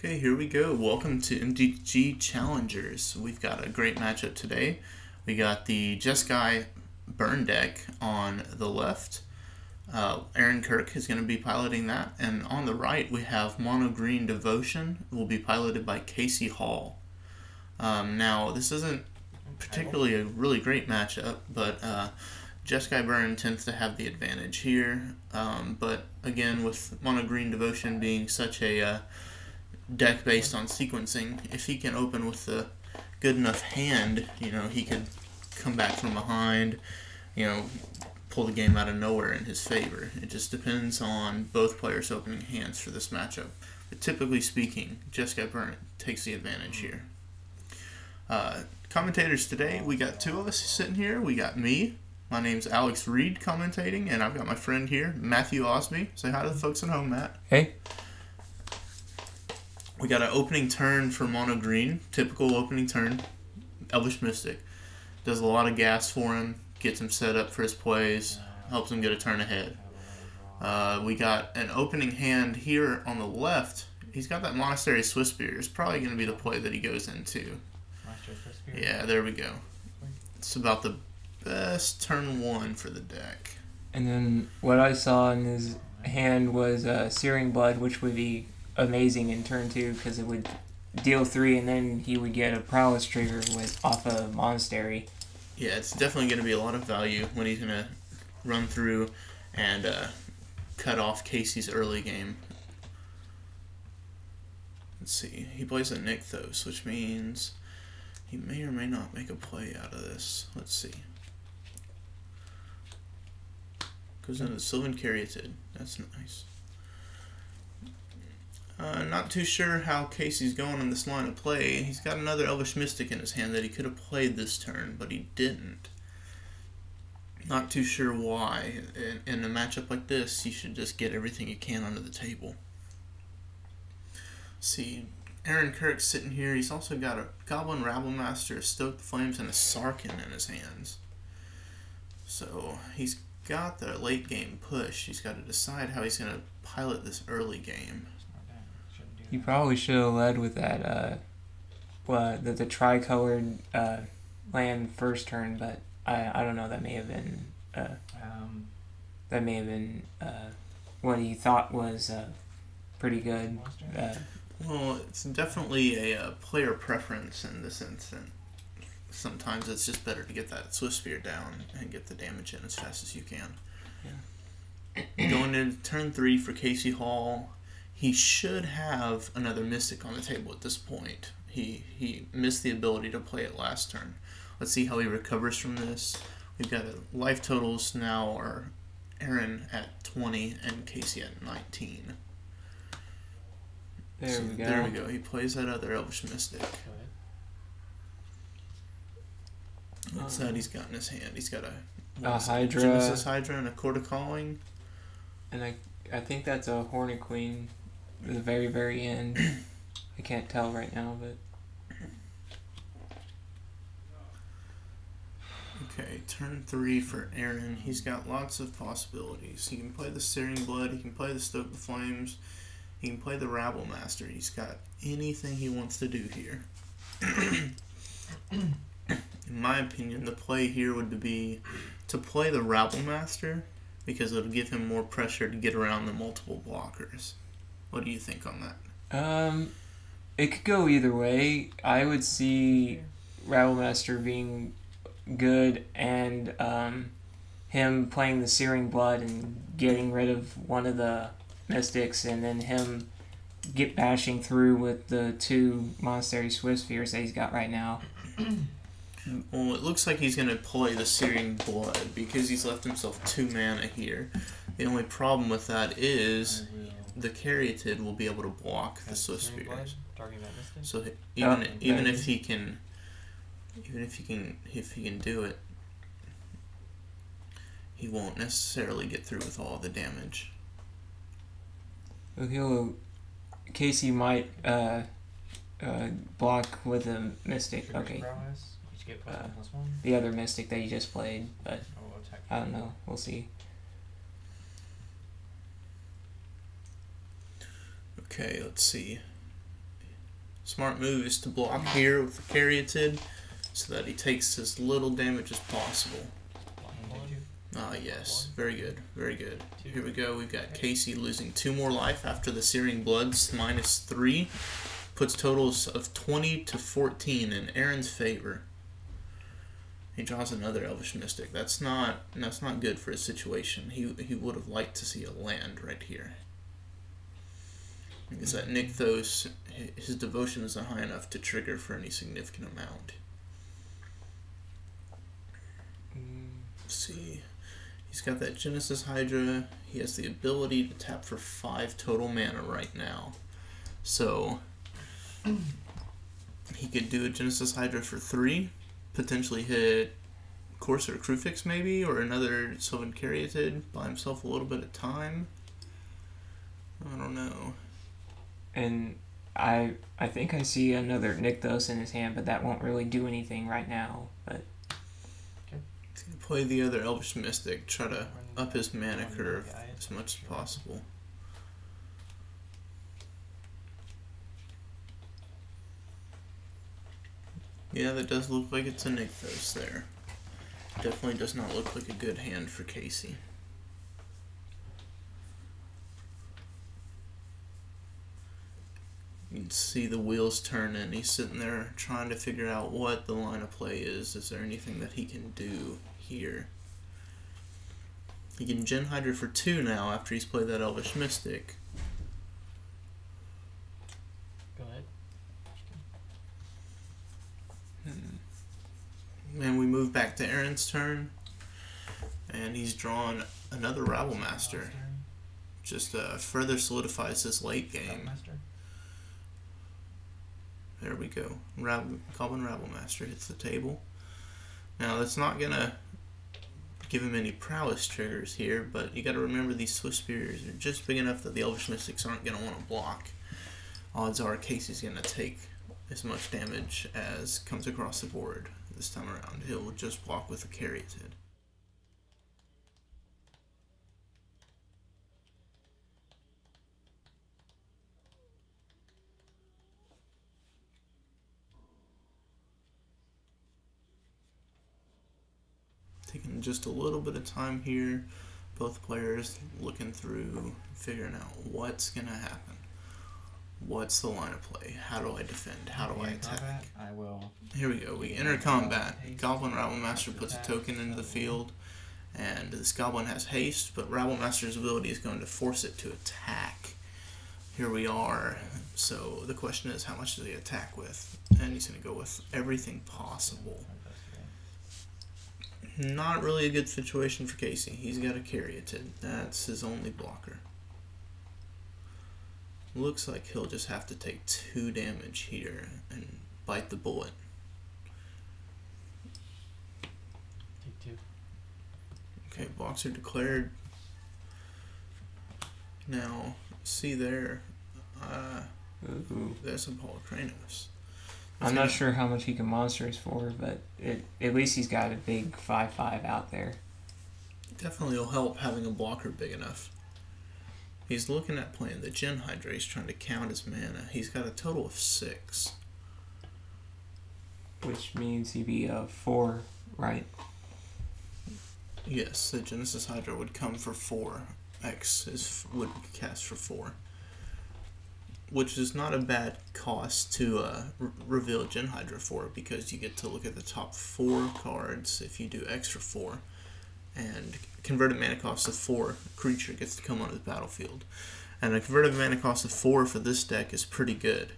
Okay, here we go. Welcome to MTG Challengers. We've got a great matchup today. We got the Jeskai Burn deck on the left. Aaron Kirk is going to be piloting that. And on the right, we have Mono Green Devotion. It will be piloted by Casey Hall. Now, this isn't particularly a really great matchup, but Jeskai Burn tends to have the advantage here. But again, with Mono Green Devotion being such a deck based on sequencing, if he can open with a good enough hand, he could come back from behind, pull the game out of nowhere in his favor. It just depends on both players' opening hands for this matchup. But typically speaking, Jeskai Burn takes the advantage here. Commentators today, we got two of us sitting here. We got me. My name's Alex Reed commentating, and I've got my friend here, Matthew Osby. Say hi to the folks at home, Matt. Hey. We got an opening turn for Mono Green, typical opening turn. Elvish Mystic does a lot of gas for him, gets him set up for his plays, helps him get a turn ahead. We got an opening hand here on the left. He's got that Monastery Swiftspear. It's probably going to be the play that he goes into. Yeah, there we go. It's about the best turn one for the deck. And then what I saw in his hand was Searing Blood, which would be amazing in turn 2 because it would deal 3 and then he would get a Prowess trigger off a Monastery. Yeah, it's definitely going to be a lot of value when he's going to run through and cut off Casey's early game. Let's see. He plays a Nykthos, which means he may or may not make a play out of this. Let's see. Goes into the Sylvan Caryatid. That's nice. Not too sure how Casey's going in this line of play. He's got another Elvish Mystic in his hand that he could have played this turn, but he didn't. Not too sure why. In a matchup like this, you should just get everything you can under the table. See, Aaron Kirk's sitting here. He's also got a Goblin Rabblemaster, a Stoke the Flames, and a Sarkin in his hands. So he's got the late game push. He's got to decide how he's going to pilot this early game. You probably should have led with that the tricolored land first turn, but I don't know. That may have been what he thought was pretty good. Well, it's definitely a player preference in this instant. Sometimes it's just better to get that Swiftspear down and get the damage in as fast as you can. Yeah. Going into turn 3 for Casey Hall. He should have another Mystic on the table at this point. He missed the ability to play it last turn. Let's see how he recovers from this. We've got life totals now are Aaron at 20 and Casey at 19. There we go. There we go. He plays that other Elvish Mystic. What's that he's got in his hand? He's got a Hydra. Genesis Hydra and a Court of Calling. And I think that's a Hornet Queen at the very, very end. I can't tell right now, but... Okay, turn 3 for Aaron. He's got lots of possibilities. He can play the Searing Blood, he can play the Stoke the Flames, he can play the Rabblemaster. He's got anything he wants to do here. In my opinion, the play here would be to play the Rabblemaster because it'll give him more pressure to get around the multiple blockers. What do you think on that? It could go either way. I would see Rabblemaster being good and him playing the Searing Blood and getting rid of one of the Mystics, and then him bashing through with the 2 Monastery Swiftspears that he's got right now. Well, it looks like he's going to play the Searing Blood because he's left himself 2 mana here. The only problem with that is the Caryatid will be able to block the Swiftspears. So even if he can do it, he won't necessarily get through with all the damage. Casey might block with a Mystic. Okay. The other Mystic that you just played, but I don't know. We'll see. Okay, let's see. Smart move is to block here with the Caryatid so that he takes as little damage as possible. Ah, yes. Very good. Very good. Here we go. We've got Casey losing 2 more life after the Searing Bloods, -3. Puts totals of 20 to 14 in Aaron's favor. He draws another Elvish Mystic. That's not good for his situation. He would have liked to see a land right here. Because that Nykthos, his devotion isn't high enough to trigger for any significant amount. Let's see. He's got that Genesis Hydra. He has the ability to tap for 5 total mana right now. So he could do a Genesis Hydra for 3, potentially hit Courser Crewfix maybe, or another Sylvan Caryatid, buy himself a little bit of time. I don't know. And I think I see another Nykthos in his hand, but that won't really do anything right now. But play the other Elvish Mystic, try to up his mana curve as much as possible. Yeah, that does look like it's a Nykthos there. Definitely does not look like a good hand for Casey. You can see the wheels turning. He's sitting there trying to figure out what the line of play is. Is there anything that he can do here? He can Gen Hydra for 2 now after he's played that Elvish Mystic. Go ahead. And we move back to Aaron's turn. And he's drawn another Rabble Master. Just further solidifies his late game. There we go. Goblin Rabble Master hits the table. Now that's not gonna give him any prowess triggers here, but you gotta remember these Swift Spears are just big enough that the Elvish Mystics aren't gonna want to block. Odds are Casey's gonna take as much damage as comes across the board this time around. He'll just block with a Caryatid. Taking just a little bit of time here, both players looking through, figuring out what's going to happen. What's the line of play? How do I defend? How do I attack? I will. Here we go. We enter combat. Goblin Rabble Master puts a token into the field, and this Goblin has haste, but Rabble Master's ability is going to force it to attack. Here we are. So the question is, how much does he attack with? And he's going to go with everything possible. Not really a good situation for Casey. He's got a Caryatid. That's his only blocker. Looks like he'll just have to take 2 damage here and bite the bullet. Take 2. Okay, blocks are declared. Now, see there, there's a Kranos. I'm not sure how much he can monsters for, but at least he's got a big 5/5 out there. Definitely will help having a blocker big enough. He's looking at playing the Gen Hydra. He's trying to count his mana. He's got a total of 6. Which means he'd be a 4, right? Yes, the Genesis Hydra would come for 4. X would cast for 4. Which is not a bad cost to reveal Gen Hydra for, because you get to look at the top 4 cards if you do X for 4. And converted mana cost of 4, creature gets to come onto the battlefield. And a converted mana cost of 4 for this deck is pretty good.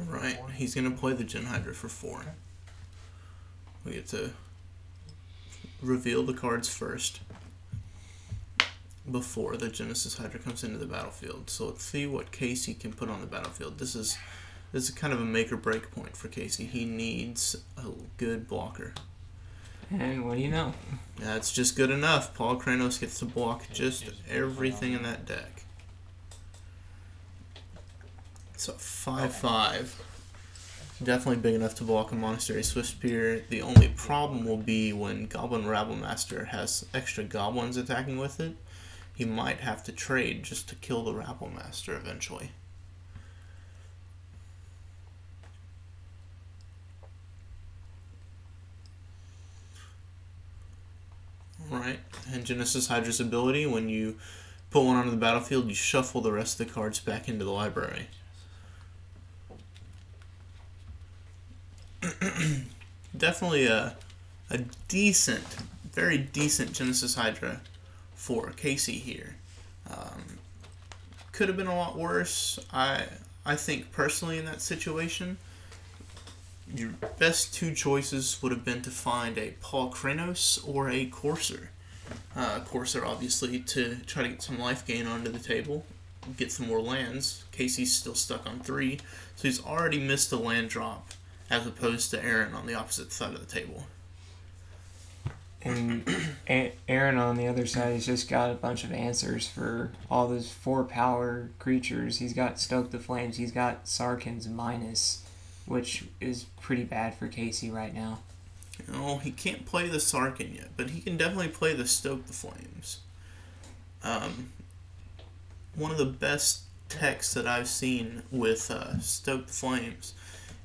Right, he's going to play the Gen Hydra for 4. Okay. We get to reveal the cards first before the Genesis Hydra comes into the battlefield. So let's see what Casey can put on the battlefield. This is kind of a make or break point for Casey. He needs a good blocker. And what do you know? That's just good enough. Paul Kranos gets to block just everything in that deck. So 5/5. Definitely big enough to block a Monastery Swiftspear. The only problem will be when Goblin Rabblemaster has extra goblins attacking with it. He might have to trade just to kill the Rabblemaster eventually. Alright, and Genesis Hydra's ability, when you put one onto the battlefield, you shuffle the rest of the cards back into the library. Definitely a decent, very decent Genesis Hydra for Casey here. Could have been a lot worse. I think personally in that situation, your best two choices would have been to find a Paul Kranos or a Courser. Courser obviously to try to get some life gain onto the table, get some more lands. Casey's still stuck on 3, so he's already missed a land drop, as opposed to Aaron on the opposite side of the table. And Aaron on the other side has just got a bunch of answers for all those 4-power creatures. He's got Stoke the Flames, he's got Sarkhan's Minus, which is pretty bad for Casey right now. No, he can't play the Sarkhan yet, but he can definitely play the Stoke the Flames. One of the best techs that I've seen with Stoke the Flames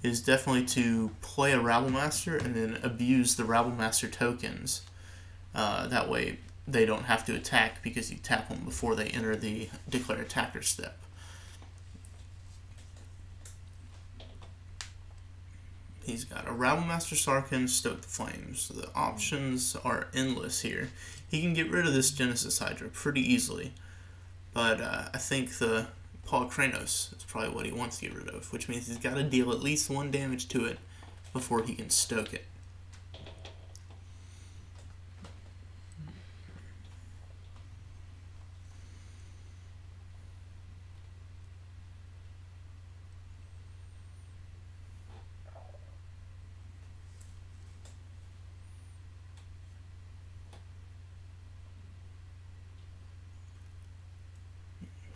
is definitely to play a Rabblemaster and then abuse the Rabblemaster tokens. That way they don't have to attack because you tap them before they enter the declare attacker step. He's got a Rabblemaster, Sarkhan, Stoke the Flames. The options are endless here. He can get rid of this Genesis Hydra pretty easily, but I think the Paul Kranos is probably what he wants to get rid of, which means he's got to deal at least 1 damage to it before he can stoke it.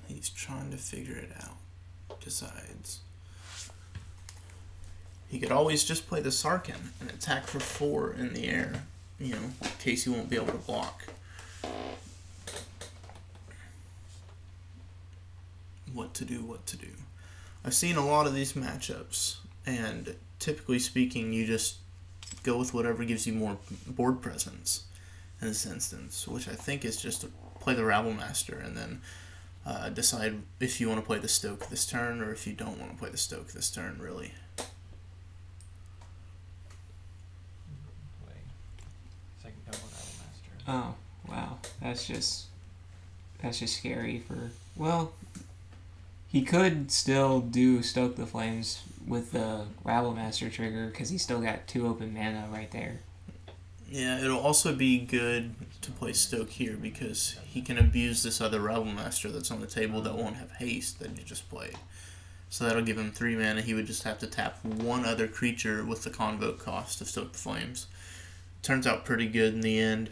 He's trying to figure it out. Decides. He could always just play the Sarkhan and attack for 4 in the air. You know, in case he won't be able to block. What to do, what to do. I've seen a lot of these matchups, and typically speaking, you just go with whatever gives you more board presence in this instance, which I think is just to play the Rabblemaster and then decide if you want to play the Stoke this turn or if you don't want to play the Stoke this turn, really. Play second double Rabblemaster. Oh, wow. That's just scary for... Well, he could still do Stoke the Flames with the Rabblemaster trigger because he's still got 2 open mana right there. Yeah, it'll also be good to play Stoke here because he can abuse this other Rabblemaster that's on the table that won't have haste that you just played. So that'll give him 3 mana. He would just have to tap 1 other creature with the Convoke cost of Stoke the Flames. Turns out pretty good in the end.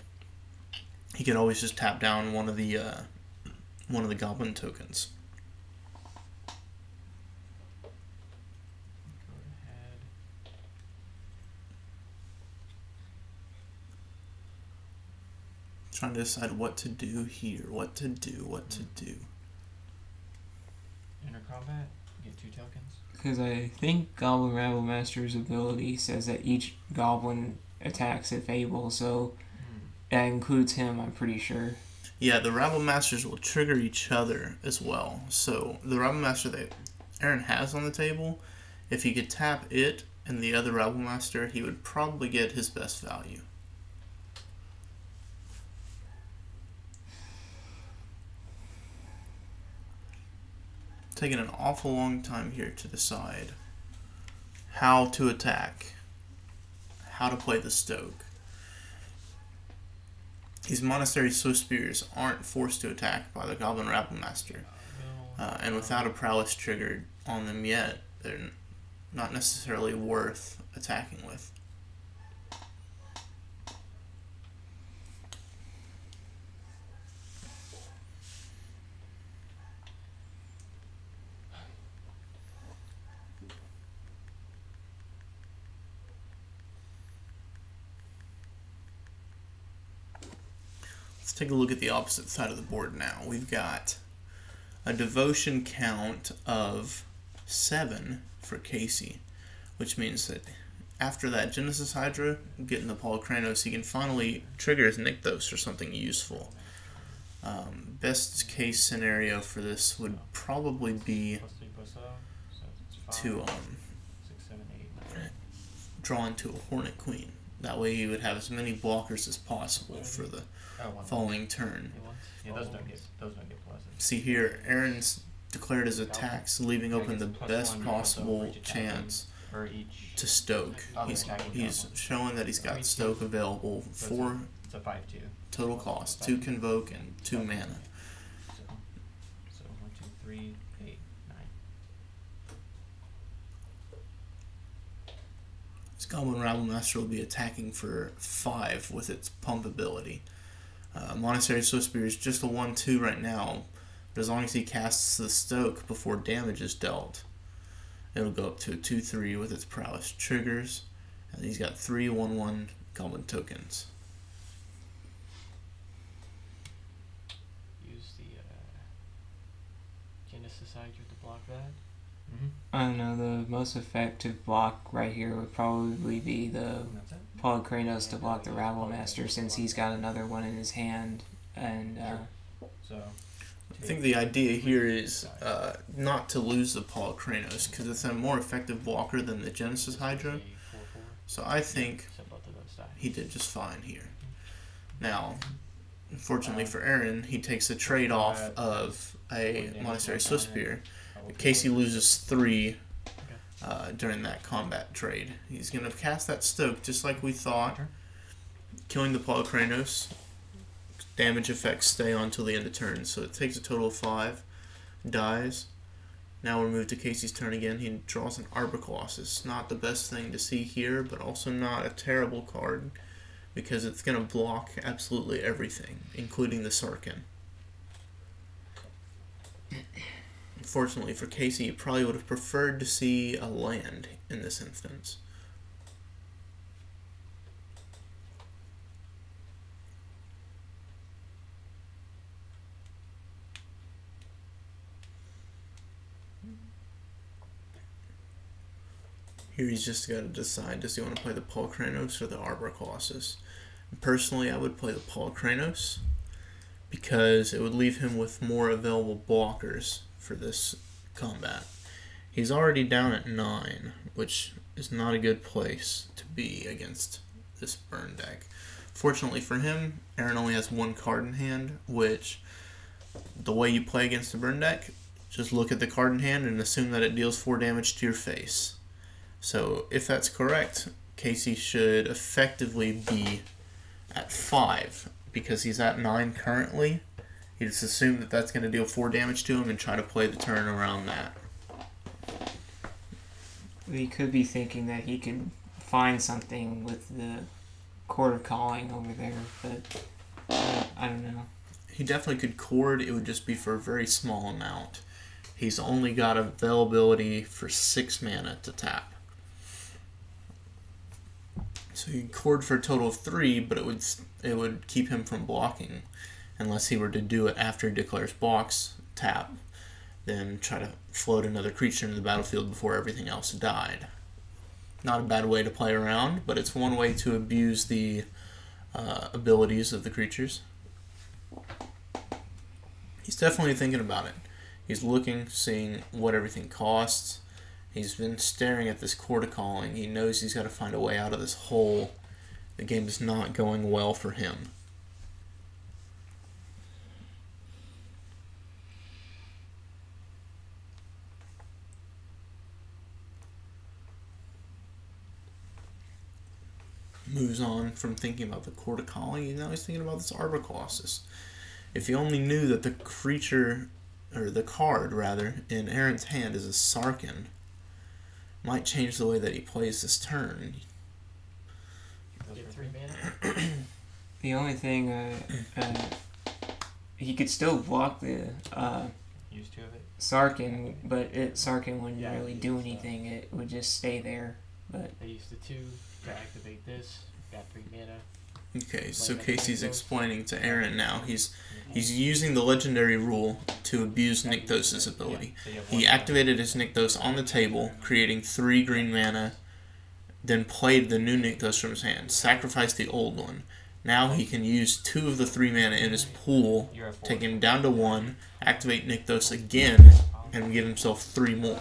He could always just tap down one of the Goblin tokens. Trying to decide what to do here, what to do. Enter combat, get 2 tokens. Because I think Goblin Rabblemaster's ability says that each goblin attacks if able, so that includes him, I'm pretty sure. Yeah, the Rabblемasters will trigger each other as well. So the Rabblemaster that Aaron has on the table, if he could tap it and the other Rabblemaster, he would probably get his best value. Taking an awful long time here to decide how to attack, how to play the Stoke. These Monastery Swiftspears aren't forced to attack by the Goblin Rabblemaster, and without a Prowess triggered on them yet, they're not necessarily worth attacking with. Let's take a look at the opposite side of the board now. We've got a devotion count of 7 for Casey, which means that after that Genesis Hydra, getting the Paul Kranos, he can finally trigger his Nykthos or something useful. Best case scenario for this would probably be to draw into a Hornet Queen. That way he would have as many blockers as possible for the following turn. Yeah, those don't get pleasant. See here, Aaron's declared his attacks, leaving open the best possible chance to stoke. He's showing that he's got stoke available for total cost, 2 convoke and 2 mana. So 1, 2, 3, 8, 9. This Goblin Rabblemaster will be attacking for 5 with its pump ability. Monastery Swiftspear is just a 1/2 right now, but as long as he casts the stoke before damage is dealt, it'll go up to a 2/3 with its prowess triggers, and he's got 3 1/1 Goblin tokens. Use the Genesis Hydra to block that. I don't know, the most effective block right here would probably be the Paul Kranos to block the Rabblemaster, since he's got another one in his hand. And So I think the idea here is not to lose the Paul Kranos, because it's a more effective blocker than the Genesis Hydra. So I think he did just fine here. Now, unfortunately for Aaron, he takes the trade-off of a Monastery Swiftspear. Casey loses 3 during that combat trade. He's going to cast that stoke just like we thought, killing the Paul Kranos. Damage effects stay on till the end of turn, so it takes a total of 5. Dies. Now we're moved to Casey's turn again. He draws an Arbor Colossus. Not the best thing to see here, but also not a terrible card, because it's going to block absolutely everything, including the Sarkhan. Unfortunately for Casey, he probably would have preferred to see a land in this instance. Here he's just got to decide, does he want to play the Paul Kranos or the Arbor Colossus? Personally, I would play the Paul Kranos, because it would leave him with more available blockers for this combat. He's already down at 9, which is not a good place to be against this burn deck. Fortunately for him, Aaron only has 1 card in hand, which, the way you play against a burn deck, just look at the card in hand and assume that it deals 4 damage to your face. So if that's correct, Casey should effectively be at 5, because he's at 9 currently. You just assume that that's going to deal 4 damage to him and try to play the turn around that. we could be thinking that he could find something with the Quarter Calling over there, but I don't know. He definitely could cord. It would just be for a very small amount. He's only got availability for 6 mana to tap. So he'd cord for a total of 3, but it would keep him from blocking, unless he were to do it after he declares blocks, tap, then try to float another creature into the battlefield before everything else died. Not a bad way to play around, but it's one way to abuse the abilities of the creatures. He's definitely thinking about it. He's looking, seeing what everything costs. He's been staring at this Quarter Calling. He knows he's got to find a way out of this hole. The game is not going well for him. Moves on from thinking about the Quarter Calling, now he's thinking about this Arbor Colossus. If he only knew that the creature, or the card rather, in Aaron's hand is a Sarkhan, might change the way that he plays this turn. The only thing, he could still block the Use 2 of it. Sarkhan, but Sarkhan wouldn't really do anything. It would just stay there. But I used the 2 to activate this. Got 3 mana. Okay, so Casey's explaining to Aaron now. He's using the legendary rule to abuse Nykthos' ability. He activated his Nykthos on the table, creating 3 green mana, then played the new Nykthos from his hand, sacrificed the old one. Now he can use 2 of the 3 mana in his pool, take him down to 1, activate Nykthos again, and give himself 3 more.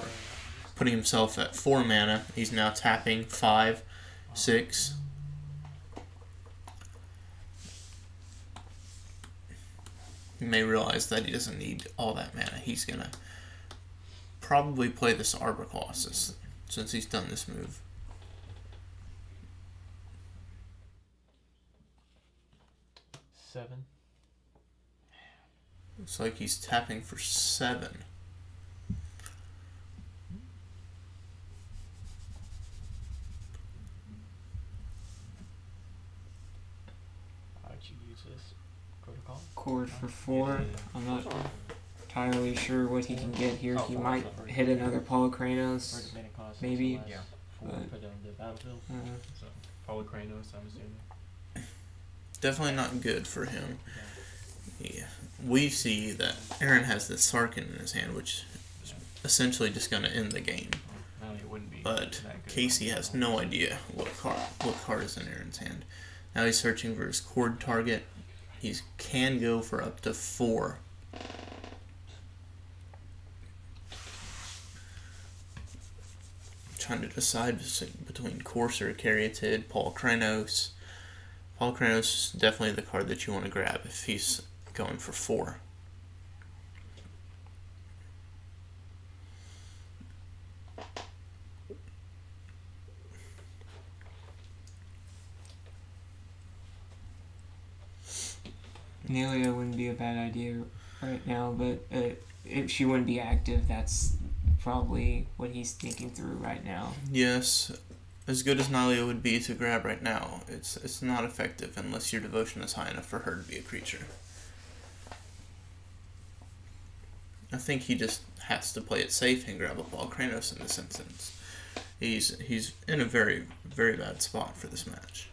Putting himself at 4 mana. He's now tapping 5, 6. You may realize that he doesn't need all that mana. He's going to probably play this Arbor Colossus since he's done this move. Seven. Looks like he's tapping for 7. How'd you use this protocol? Cord for 4. I'm not entirely sure what he can get here. He might hit another Polykranos. Maybe. Yeah. 4 but- put on the battlefield. So Polykranos, I'm assuming. Definitely not good for him. Yeah. Yeah. We see that Aaron has the Sarkin in his hand, which is essentially just going to end the game. No, it wouldn't be. But that good. Casey has no idea what card is in Aaron's hand. Now he's searching for his cord target. He can go for up to 4. Trying to decide between Courser, Caryatid, Polykranos. Polykranos is definitely the card that you want to grab if he's going for 4. Nelia wouldn't be a bad idea right now, but if she wouldn't be active, that's probably what he's thinking through right now. Yes, as good as Nalia would be to grab right now, it's not effective unless your devotion is high enough for her to be a creature. I think he just has to play it safe and grab a Polykranos in this instance. He's in a very, very bad spot for this match.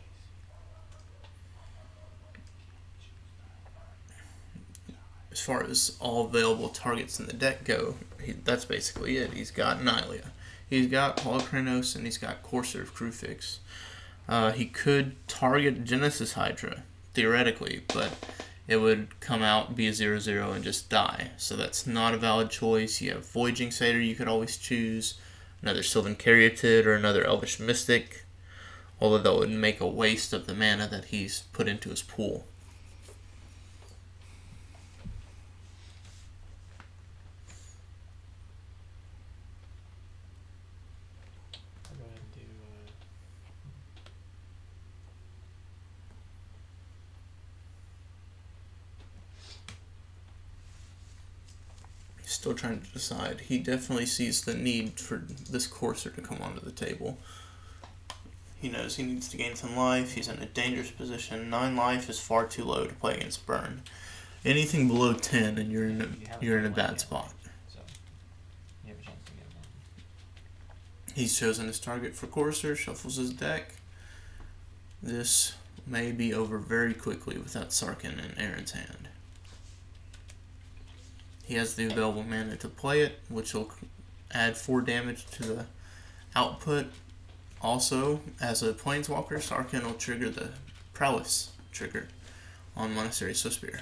As far as all available targets in the deck go, that's basically it. He's got Nylea, he's got Polykranos, and he's got Courser of Crufix. He could target Genesis Hydra, theoretically, but it would come out, be a 0/0, and just die. So that's not a valid choice. You have Voyaging Satyr you could always choose, another Sylvan Caryatid, or another Elvish Mystic, although that would make a waste of the mana that he's put into his pool. I'll go ahead and do. Still trying to decide. He definitely sees the need for this Courser to come onto the table. He knows he needs to gain some life. He's in a dangerous position. 9 life is far too low to play against Burn. Anything below 10 and you're in a bad spot. So you have a chance to get one. He's chosen his target for Courser, shuffles his deck. This may be over very quickly without Sarkin in Aaron's hand. He has the available mana to play it, which will add 4 damage to the output. Also, as a Planeswalker, Sarkin will trigger the Prowess trigger on Monastery Swiftspear,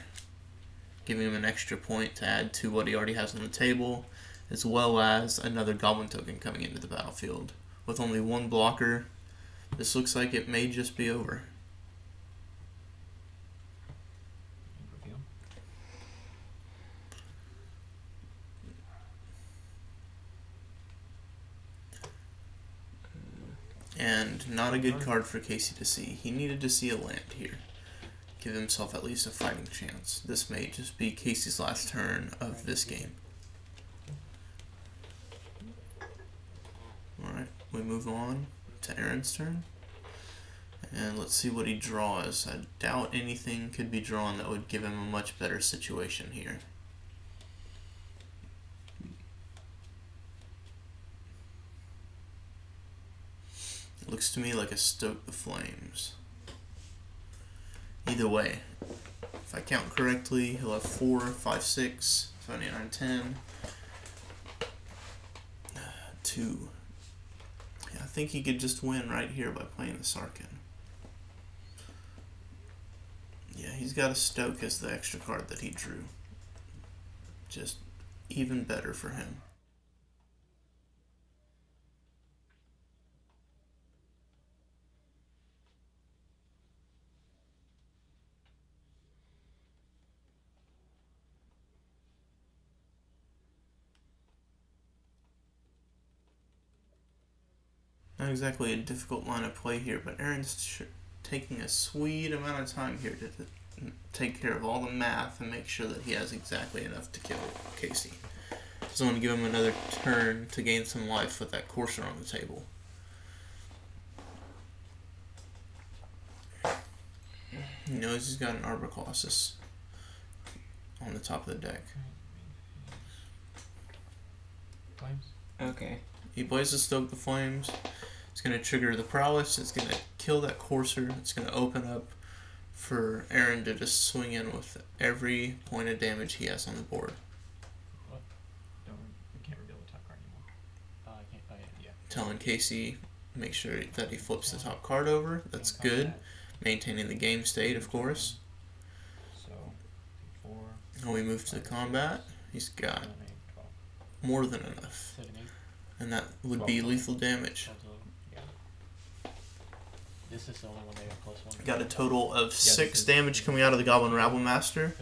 giving him an extra point to add to what he already has on the table, as well as another Goblin token coming into the battlefield. With only 1 blocker, this looks like it may just be over. Reveal. And not a good card for Casey to see. He needed to see a land here. Give himself at least a fighting chance. This may just be Casey's last turn of this game. Alright, we move on to Aaron's turn. And let's see what he draws. I doubt anything could be drawn that would give him a much better situation here. Looks to me like a Stoke the Flames. either way. If I count correctly, he'll have 4, 5, 6, 7, 8, 9, 10. 2. Yeah, I think he could just win right here by playing the Sarkin. Yeah, he's got a Stoke as the extra card that he drew. Just even better for him. Not exactly a difficult line of play here, but Aaron's taking a sweet amount of time here to take care of all the math and make sure that he has exactly enough to kill Casey. Just want to give him another turn to gain some life with that courser on the table. He knows he's got an Arbor Colossus on the top of the deck. Flames. Okay. He plays the Stoke the Flames. It's going to trigger the Prowess. It's going to kill that Courser. It's going to open up for Aaron to just swing in with every point of damage he has on the board. What? I can't reveal the top card anymore. I can't. Oh yeah. Telling Casey, make sure that he flips the top card over. That's good. Maintaining the game state, of course. So, 4. And we move to the combat. He's got 7, 8, 12. more than enough. 7, 8. And that would be lethal damage. Yeah. This is the only one they got close one. Got a total of 6 damage coming out of the Goblin Rabble Master,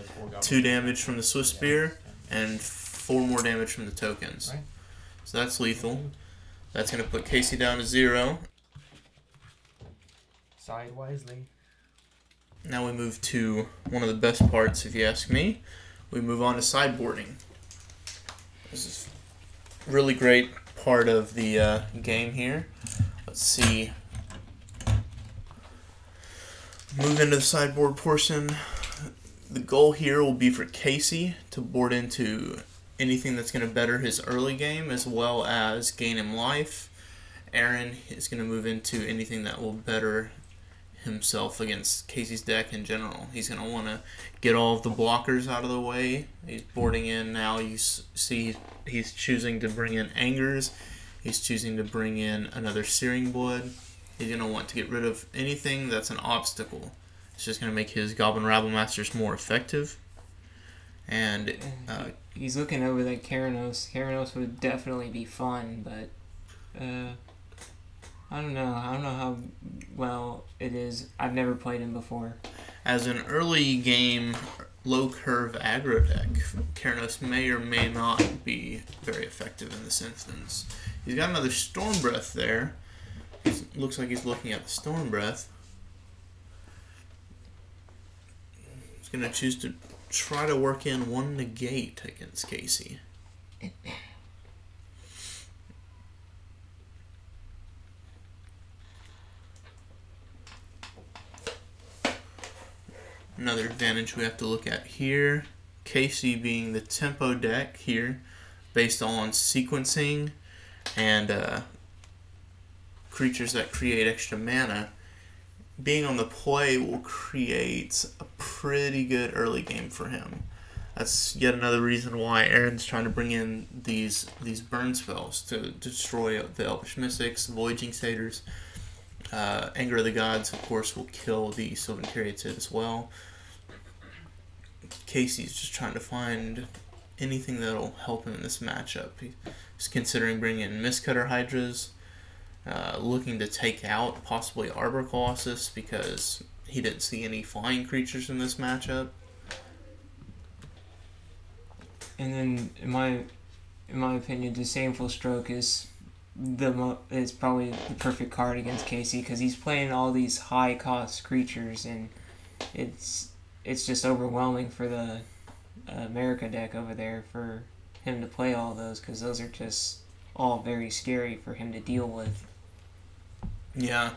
2 damage from the Swiss Spear, and 4 more damage from the tokens. Right. So that's lethal. That's going to put Casey down to 0. Side wisely. Now we move to one of the best parts, if you ask me. We move on to sideboarding. This is a really great part of the game here. Let's see. Move into the sideboard portion. The goal here will be for Casey to board into anything that's going to better his early game as well as gain him life. Aaron is going to move into anything that will better himself against Casey's deck in general. He's going to want to get all of the blockers out of the way. He's boarding in now. You see he's choosing to bring in Angers. He's choosing to bring in another Searing Blood. He's going to want to get rid of anything that's an obstacle. It's just going to make his Goblin Rabble Masters more effective. And he's looking over that Keranos. Keranos would definitely be fun, but I don't know. I don't know how well it is. I've never played him before. As an early game, low curve aggro deck, Keranos may or may not be very effective in this instance. He's got another Storm Breath there. Looks like he's looking at the Storm Breath. He's going to choose to try to work in one negate against Casey. Another advantage we have to look at here, Casey being the tempo deck here, based on sequencing and creatures that create extra mana, being on the play will create a pretty good early game for him. That's yet another reason why Aaron's trying to bring in these burn spells to destroy the Elvish Mystics, Voyaging Satyrs. Anger of the Gods, of course, will kill the Sylvan Caryatid as well. Casey's just trying to find anything that'll help him in this matchup. He's considering bringing in Mistcutter Hydras, looking to take out possibly Arbor Colossus because he didn't see any flying creatures in this matchup. And then, in my opinion, Disdainful Stroke is probably the perfect card against Casey because he's playing all these high cost creatures and it's just overwhelming for the America deck over there for him to play all those because those are just all very scary for him to deal with. Yeah,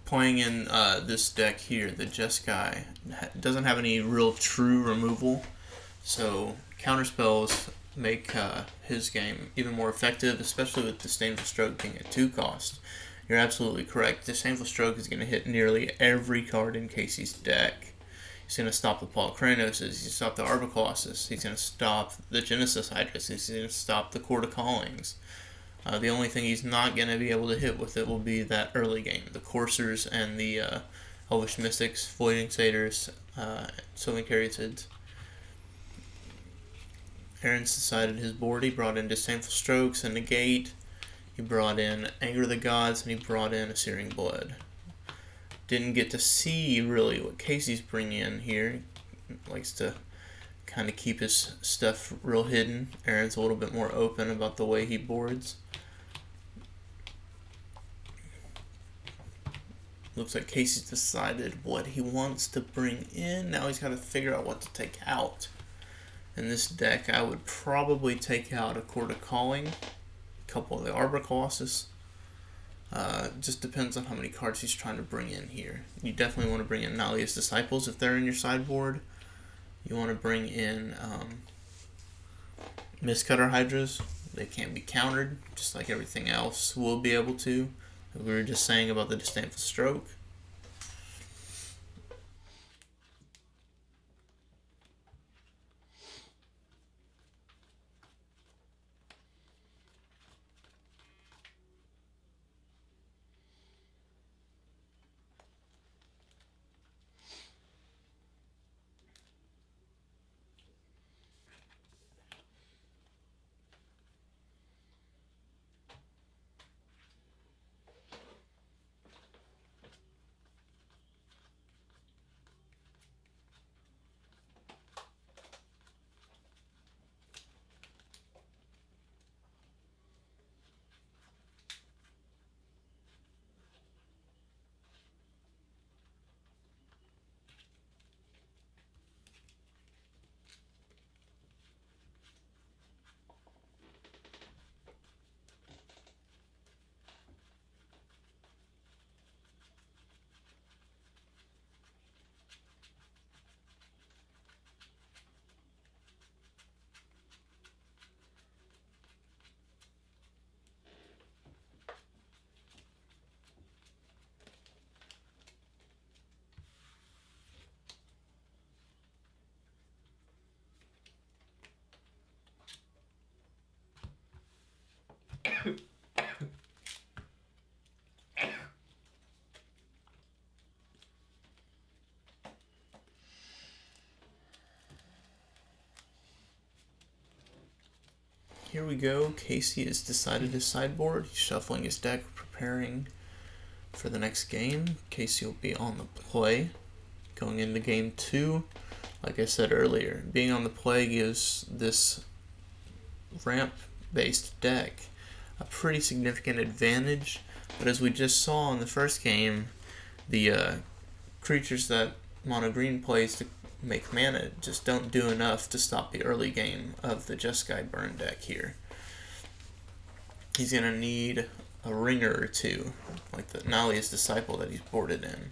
playing in this deck here, the Jeskai doesn't have any real true removal, so counterspells make his game even more effective, especially with Disdainful Stroke being a 2 cost. You're absolutely correct. Disdainful Stroke is going to hit nearly every card in Casey's deck. He's going to stop the Paul Kranoses. He's going to stop the Arbor Colossus. He's going to stop the Genesis Hydras. He's going to stop the Court of Callings. The only thing he's not going to be able to hit with it will be that early game. The Coursers and the Elvish Mystics, Voiding Satyrs, Sylvan Caryatids. Aaron's decided his board. He brought in Disdainful Strokes and Negate. He brought in Anger of the Gods, and he brought in a Searing Blood. Didn't get to see really what Casey's bringing in here. He likes to kind of keep his stuff real hidden. Aaron's a little bit more open about the way he boards. Looks like Casey's decided what he wants to bring in. Now he's got to figure out what to take out. In this deck, I would probably take out a Court of Calling, a couple of the Arbor Colossus. Just depends on how many cards he's trying to bring in here. You definitely want to bring in Nalia's Disciples if they're in your sideboard. You want to bring in Mistcutter Hydras. They can't be countered, just like everything else will be able to. We were just saying about the Disdainful Stroke. Here we go. Casey has decided his sideboard. He's shuffling his deck, preparing for the next game. Casey will be on the play going into game 2. Like I said earlier, being on the play gives this ramp-based deck a pretty significant advantage. But as we just saw in the first game, the creatures that Mono Green plays to make mana just don't do enough to stop the early game of the Jeskai Burn deck here. He's going to need a ringer or two, like the Nalia's Disciple that he's boarded in.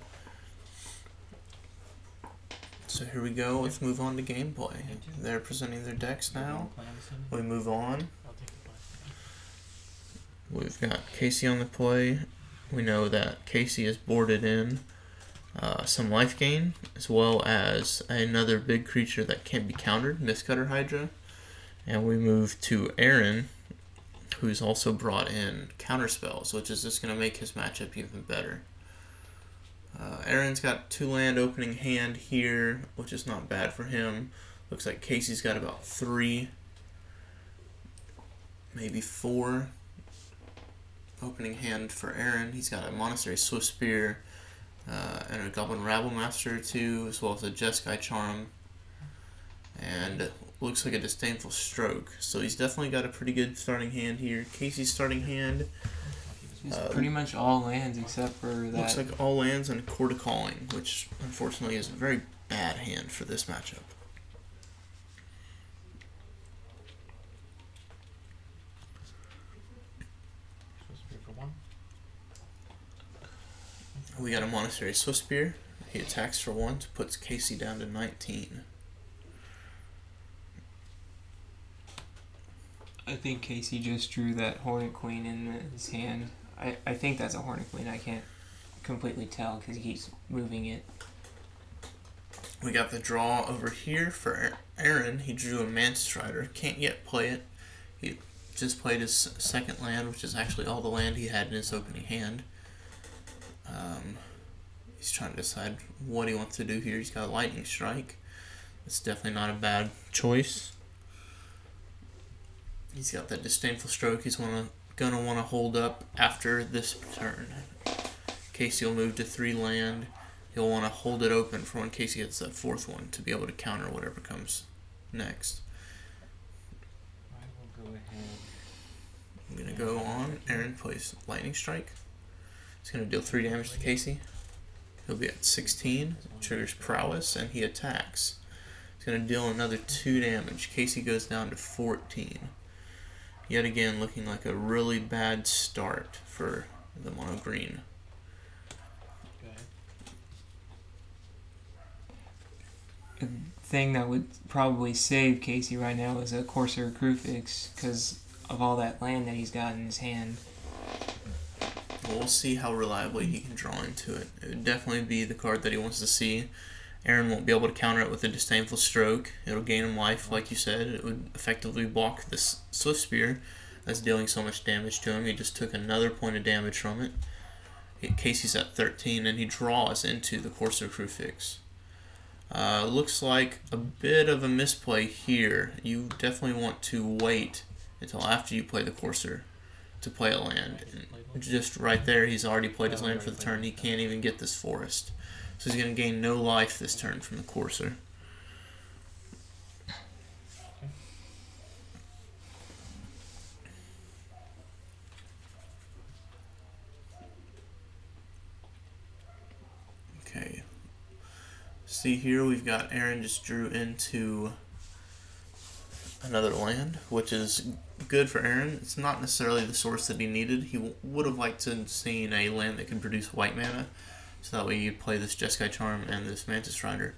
So here we go, let's move on to gameplay. They're presenting their decks now. We move on. We've got Casey on the play. We know that Casey is boarded in some life gain, as well as another big creature that can't be countered, Mistcutter Hydra. And we move to Aaron, who's also brought in counterspells, which is just going to make his matchup even better. Aaron's got 2 land opening hand here, which is not bad for him. Looks like Casey's got about 3, maybe 4 opening hand for Aaron. He's got a Monastery Swiftspear, and a Goblin Rabblemaster or 2, as well as a Jeskai Charm, and looks like a Disdainful Stroke. So he's definitely got a pretty good starting hand here. Casey's starting hand, it's pretty much all lands except for that. Looks like all lands and a Court of Calling, which unfortunately is a very bad hand for this matchup. We got a Monastery Swiftspear. He attacks for 1, puts Casey down to 19. I think Casey just drew that Hornet Queen in his hand. I think that's a Hornet Queen. I can't completely tell because he keeps moving it. We got the draw over here for Aaron. He drew a Mantis Rider. Can't yet play it. He just played his second land, which is actually all the land he had in his opening hand. He's trying to decide what he wants to do here. He's got a Lightning Strike. It's definitely not a bad choice. He's got that Disdainful Stroke. He's gonna want to hold up after this turn. Casey will move to 3 land. He'll want to hold it open for when Casey gets that 4th one to be able to counter whatever comes next. I will go ahead. I'm gonna go on. Aaron plays Lightning Strike. He's gonna deal 3 damage to Casey. He'll be at 16. Triggers Prowess, and he attacks. He's gonna deal another 2 damage. Casey goes down to 14. Yet again, looking like a really bad start for the mono green. A thing that would probably save Casey right now is a Corsair Crucifix because of all that land that he's got in his hand. We'll see how reliably he can draw into it. It would definitely be the card that he wants to see. Aaron won't be able to counter it with a Disdainful Stroke. It'll gain him life, like you said. It would effectively block this Swift Spear that's dealing so much damage to him. He just took another point of damage from it. Casey's at 13, and he draws into the Corsair Crucifix. Looks like a bit of a misplay here. You definitely want to wait until after you play the Corsair to play a land. And just right there, he's already played his land for the turn. He can't even get this forest. So he's going to gain no life this turn from the Corsair. Okay. See here, we've got Aaron just drew into another land, which is good for Aaron. It's not necessarily the source that he needed. He would have liked to have seen a land that could produce white mana, so that way you'd play this Jeskai Charm and this Mantis Rider,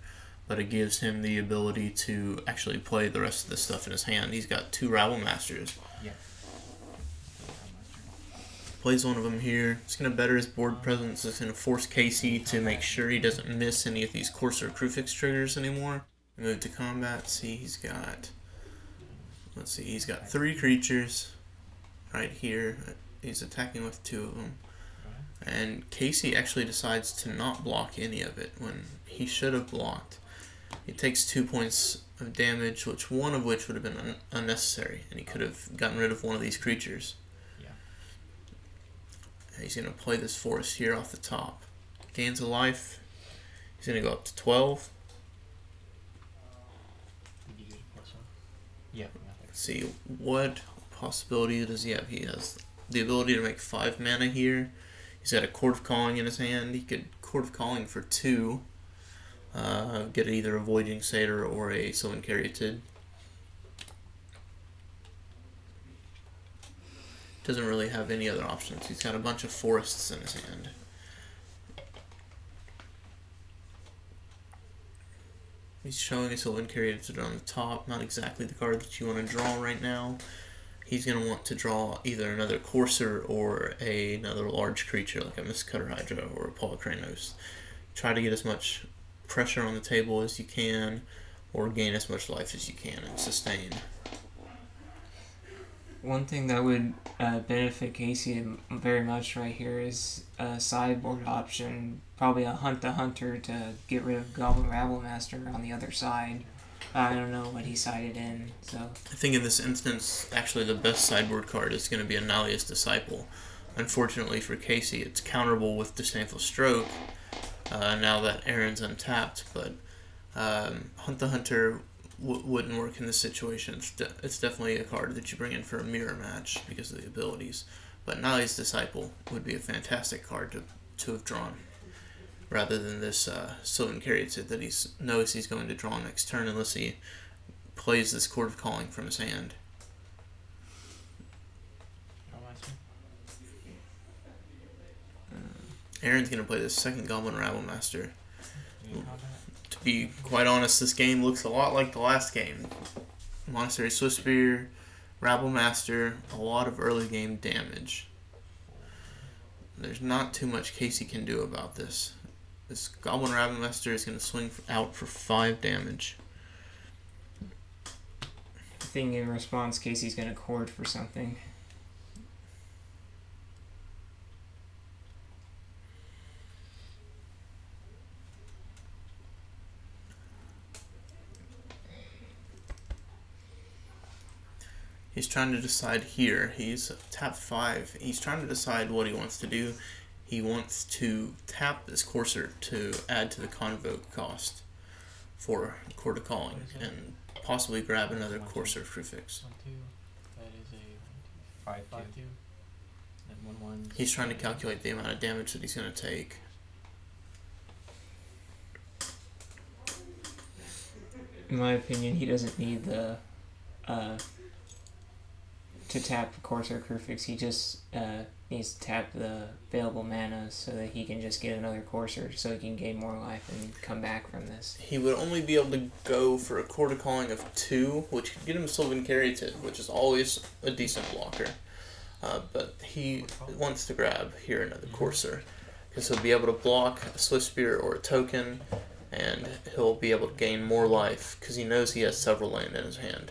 but it gives him the ability to actually play the rest of the stuff in his hand. He's got 2 Rabble Masters. Yeah. Plays one of them here. It's going to better his board presence. It's going to force Casey to make sure he doesn't miss any of these Corsair Crucifix triggers anymore. Move to combat. See, he's got... Let's see, he's got 3 creatures right here. He's attacking with 2 of them. And Casey actually decides to not block any of it when he should have blocked. He takes 2 points of damage, one of which would have been unnecessary, and he could have gotten rid of one of these creatures. Yeah. He's going to play this forest here off the top. Gains a life. He's going to go up to 12. Yeah. Let's see, what possibility does he have? He has the ability to make 5 mana here. He's got a Court of Calling in his hand. He could Court of Calling for 2. Get either a Voyaging Satyr or a Sylvan Caryatid. Doesn't really have any other options. He's got a bunch of forests in his hand. He's showing a Sylvan Caryatid on the top. Not exactly the card that you want to draw right now. He's going to want to draw either another Corsair or another large creature like a Mistcutter Hydra or a Polykranos. Try to get as much pressure on the table as you can, or gain as much life as you can and sustain. One thing that would benefit Casey very much right here is a sideboard option. Probably a Hunt the Hunter to get rid of Goblin Rabble Master on the other side. I don't know what he sided in, so... I think in this instance, actually the best sideboard card is going to be Analia's Disciple. Unfortunately for Casey, it's counterable with Disdainful Stroke, now that Aaron's untapped, but Hunt the Hunter wouldn't work in this situation. It's definitely a card that you bring in for a mirror match because of the abilities, but Analia's Disciple would be a fantastic card to have drawn, rather than this Sylvan Caryatid that he knows he's going to draw next turn unless he plays this Court of Calling from his hand. Aaron's going to play this second Goblin Rabble Master. To be quite honest, this game looks a lot like the last game. Monastery Swiftspear, Rabble Master, a lot of early game damage. There's not too much Casey can do about this. This Goblin Rabbit Master is going to swing out for 5 damage. I think in response, Casey's going to cord for something. He's trying to decide here. He's tapped 5. He's trying to decide what he wants to do. He wants to tap this Courser to add to the Convoke cost for Court of Calling and possibly grab another Courser Crucifix. 1, 2. That is a 5, 5, 2. And 1, 1. He's trying to calculate the amount of damage that he's going to take. In my opinion, he doesn't need the to tap the Corsair Crucifix. He just needs to tap the available mana so that he can just get another Corsair so he can gain more life and come back from this. He would only be able to go for a Court of Calling of 2, which could get him a Sylvan Caryatid, which is always a decent blocker. But he wants to grab here another Corsair, because he'll be able to block a Swift Spear or a token, and he'll be able to gain more life, because he knows he has several land in his hand.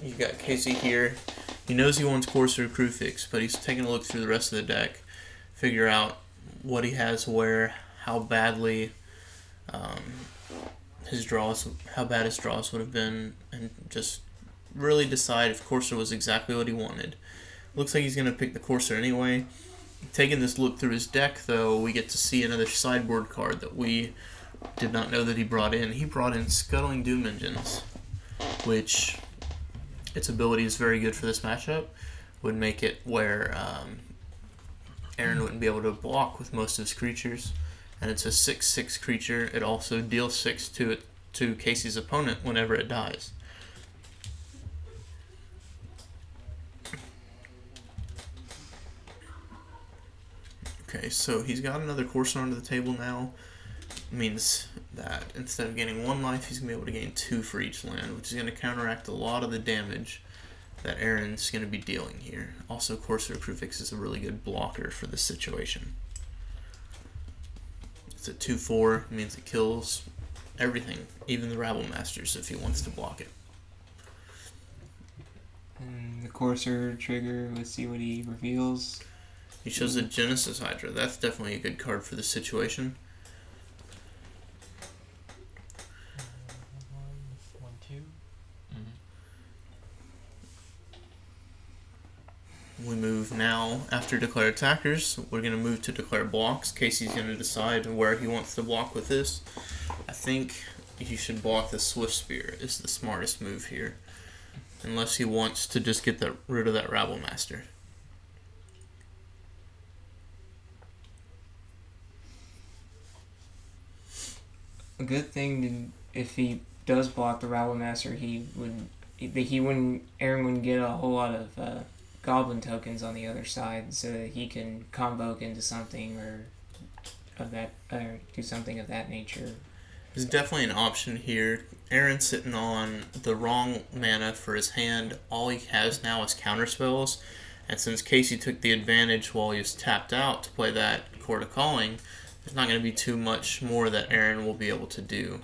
You got Casey here. He knows he wants Corsair Crucifix, but he's taking a look through the rest of the deck, figure out what he has where, how badly how bad his draws would have been, and just really decide if Corsair was exactly what he wanted. Looks like he's going to pick the Corsair anyway. Taking this look through his deck, though, we get to see another sideboard card that we did not know that he brought in. He brought in Scuttling Doom Engines, which its ability is very good for this matchup. Would make it where Aaron wouldn't be able to block with most of his creatures. And it's a 6/6 creature. It also deals 6 to Casey's opponent whenever it dies. Okay, so he's got another Corsair onto the table now. Means that instead of gaining 1 life, he's going to be able to gain 2 for each land, which is going to counteract a lot of the damage that Aaron's going to be dealing here. Also, Corsair Crucifix is a really good blocker for this situation. It's a 2/4, means it kills everything, even the Rabble Masters, if he wants to block it. And the Corsair trigger, let's see what he reveals. He shows a Genesis Hydra. That's definitely a good card for this situation. 1, 2. We move now, after Declare Attackers, we're going to move to Declare Blocks. Casey's going to decide where he wants to block with this. I think he should block the Swift Spear is the smartest move here. Unless he wants to just get rid of that Rabble Master. A good thing if he does block the Rabble Master, Aaron wouldn't get a whole lot of Goblin tokens on the other side, so that he can convoke into something or do something of that nature. There's definitely an option here. Aaron's sitting on the wrong mana for his hand. All he has now is counter spells, and since Casey took the advantage while he was tapped out to play that Court of Calling, there's not going to be too much more that Aaron will be able to do.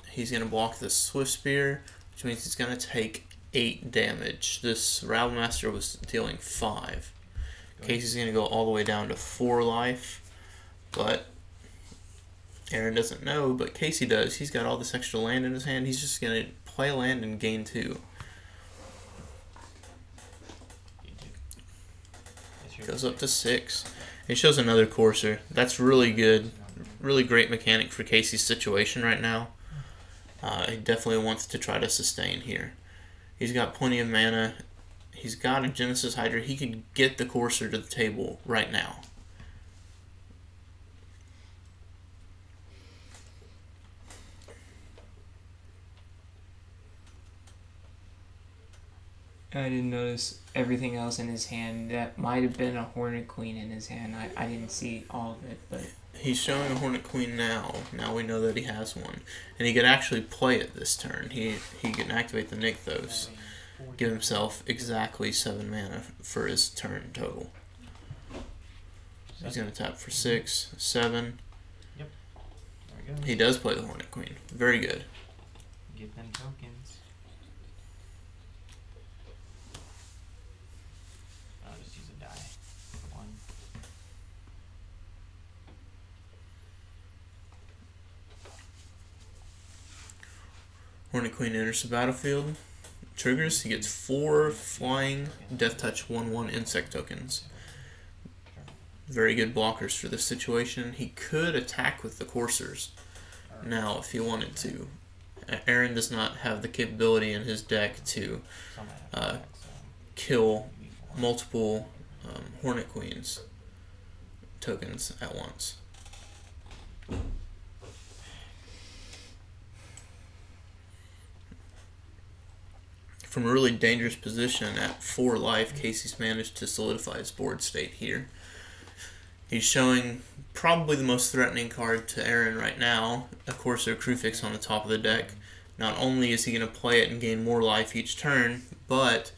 He's going to block the Swift Spear, which means he's going to take 8 damage. This Rabble Master was dealing 5. Casey's going to go all the way down to 4 life, but Aaron doesn't know, but Casey does. He's got all this extra land in his hand. He's just going to play land and gain 2. Goes up to 6. He shows another Corsair. That's really good. Really great mechanic for Casey's situation right now. He definitely wants to try to sustain here. He's got plenty of mana. He's got a Genesis Hydra. He could get the Corsair to the table right now. I didn't notice everything else in his hand. That might have been a Hornet Queen in his hand. I didn't see all of it, but He's showing a Hornet Queen now. Now we know that he has one. And he could actually play it this turn. He can activate the Nykthos, give himself exactly 7 mana for his turn total. He's going to tap for 6, 7. Yep. There we go. He does play the Hornet Queen. Very good. Get them tokens. I'll just use a die for 1. Hornet Queen enters the battlefield. Triggers. He gets 4 flying Death Touch 1/1 insect tokens. Very good blockers for this situation. He could attack with the coursers now if he wanted to. Aaron does not have the capability in his deck to kill multiple Hornet Queens tokens at once. From a really dangerous position at 4 life, Casey's managed to solidify his board state here. He's showing probably the most threatening card to Aaron right now, a Corsair Crewfix on the top of the deck. Not only is he going to play it and gain more life each turn, but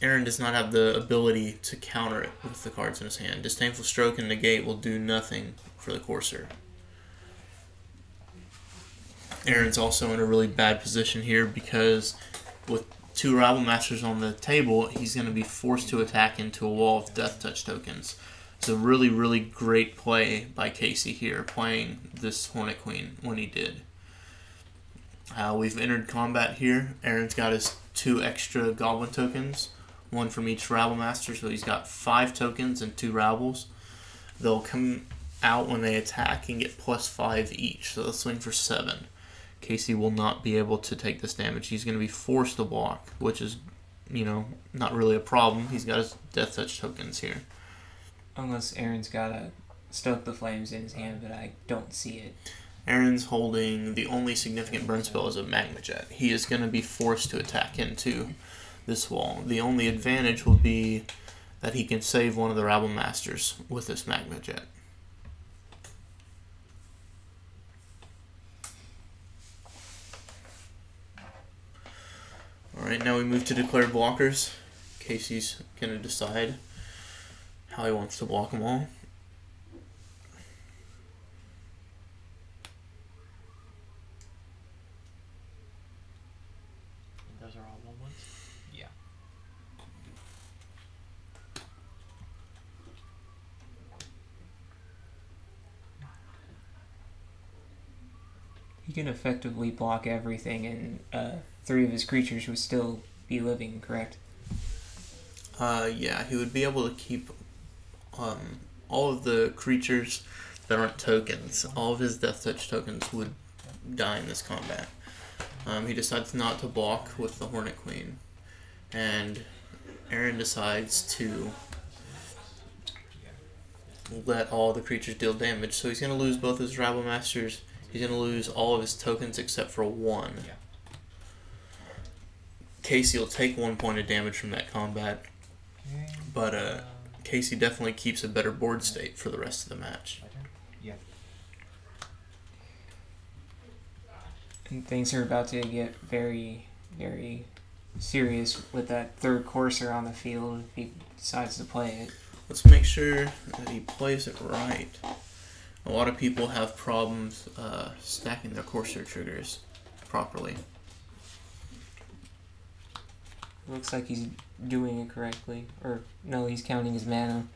Aaron does not have the ability to counter it with the cards in his hand. Disdainful Stroke and Negate will do nothing for the Corsair. Aaron's also in a really bad position here because with 2 Rabble Masters on the table, he's going to be forced to attack into a wall of Death Touch tokens. It's a really, really great play by Casey here, playing this Hornet Queen when he did. We've entered combat here. Aaron's got his 2 extra Goblin tokens, 1 from each Rabble Master, so he's got 5 tokens and 2 Rabbles. They'll come out when they attack and get +5 each, so they'll swing for 7. Casey will not be able to take this damage. He's going to be forced to block, which is, not really a problem. He's got his Death Touch tokens here. Unless Aaron's got a Stoke the Flames in his hand, but I don't see it. Aaron's holding the only significant burn spell is a Magma Jet. He is going to be forced to attack into this wall. The only advantage will be that he can save one of the Rabble Masters with this Magma Jet. Alright, now we move to declare blockers. Casey's going to decide how he wants to block them all. Those are all 1/1s? Yeah. He can effectively block everything, and 3 of his creatures would still be living, correct? Yeah, he would be able to keep all of the creatures that aren't tokens. All of his Death Touch tokens would die in this combat. He decides not to block with the Hornet Queen, and Aaron decides to let all the creatures deal damage. So he's going to lose both his Rabble Masters. He's going to lose all of his tokens except for 1. Yeah. Casey will take 1 point of damage from that combat, but Casey definitely keeps a better board state for the rest of the match. Yeah. And things are about to get very, very serious with that 3rd Corsair on the field if he decides to play it. Let's make sure that he plays it right. A lot of people have problems stacking their Corsair triggers properly. Looks like he's doing it correctly. Or, no, he's counting his mana.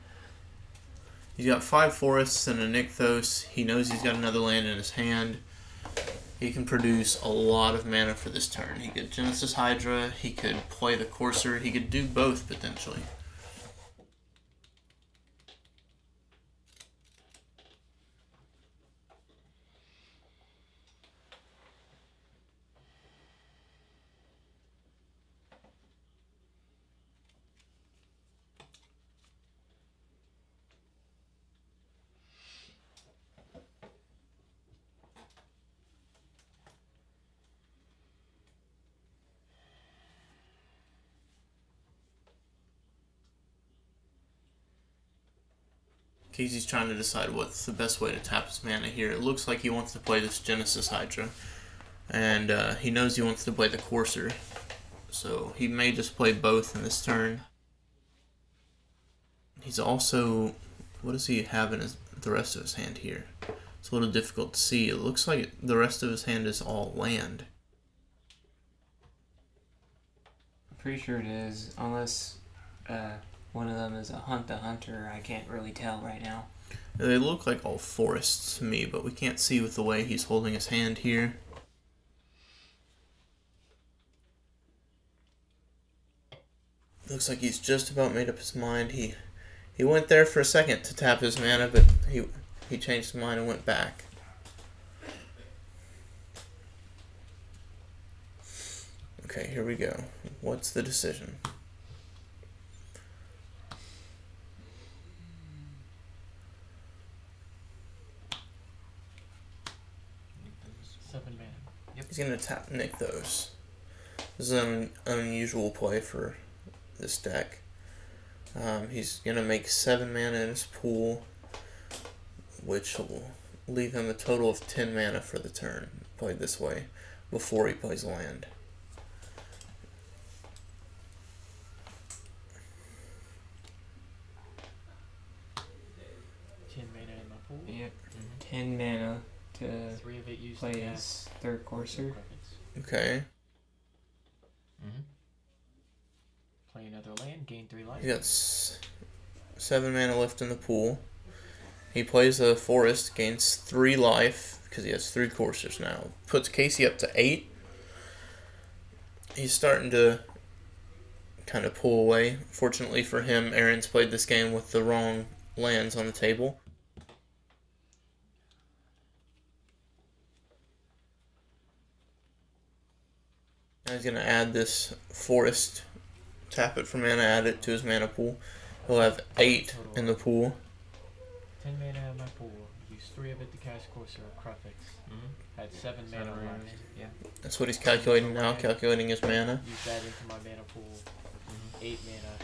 He's got 5 forests and a Nykthos. He knows he's got another land in his hand. He can produce a lot of mana for this turn. He could Genesis Hydra, he could play the Corsair, he could do both potentially. Casey's trying to decide what's the best way to tap his mana here. It looks like he wants to play this Genesis Hydra. And he knows he wants to play the Courser. So he may just play both in this turn. He's also... What does he have in the rest of his hand here? It's a little difficult to see. It looks like the rest of his hand is all land. I'm pretty sure it is, unless one of them is a Hunt the Hunter. I can't really tell right now. They look like all forests to me, but we can't see with the way he's holding his hand here. Looks like he's just about made up his mind. He went there for a second to tap his mana, but he changed his mind and went back. Okay, here we go. What's the decision? Seven mana. Yep. He's going to tap Nykthos. This is an unusual play for this deck. He's going to make 7 mana in his pool, which will leave him a total of 10 mana for the turn, played this way, before he plays land. Yep, 10 mana to 3 of it used play to his third Courser. Okay. Play another land, gain 3 life. He got 7 mana left in the pool. He plays a Forest, gains 3 life, because he has 3 Coursers now. Puts Casey up to 8. He's starting to kind of pull away. Fortunately for him, Aaron's played this game with the wrong lands on the table. Now he's going to add this Forest, tap it for mana, add it to his mana pool. He'll have 8 in the pool. 10 mana in my pool. Use 3 of it to cast Courser or Crufix. Had 7 mana left. Yeah. That's what he's calculating now, calculating his mana. Use that into my mana pool. 8 mana.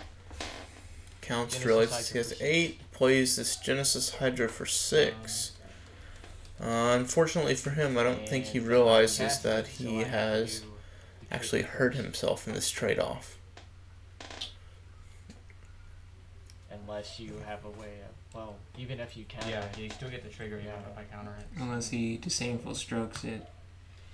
Counts, Genesis realizes he Hydra has for 8, plays this Genesis Hydra for 6. Unfortunately for him, I don't think he realizes that he has actually hurt himself in this trade-off. Unless you have a way of, well, even if you can. Yeah, you still get the trigger even if I counter it. Unless he Disdainful Strokes it.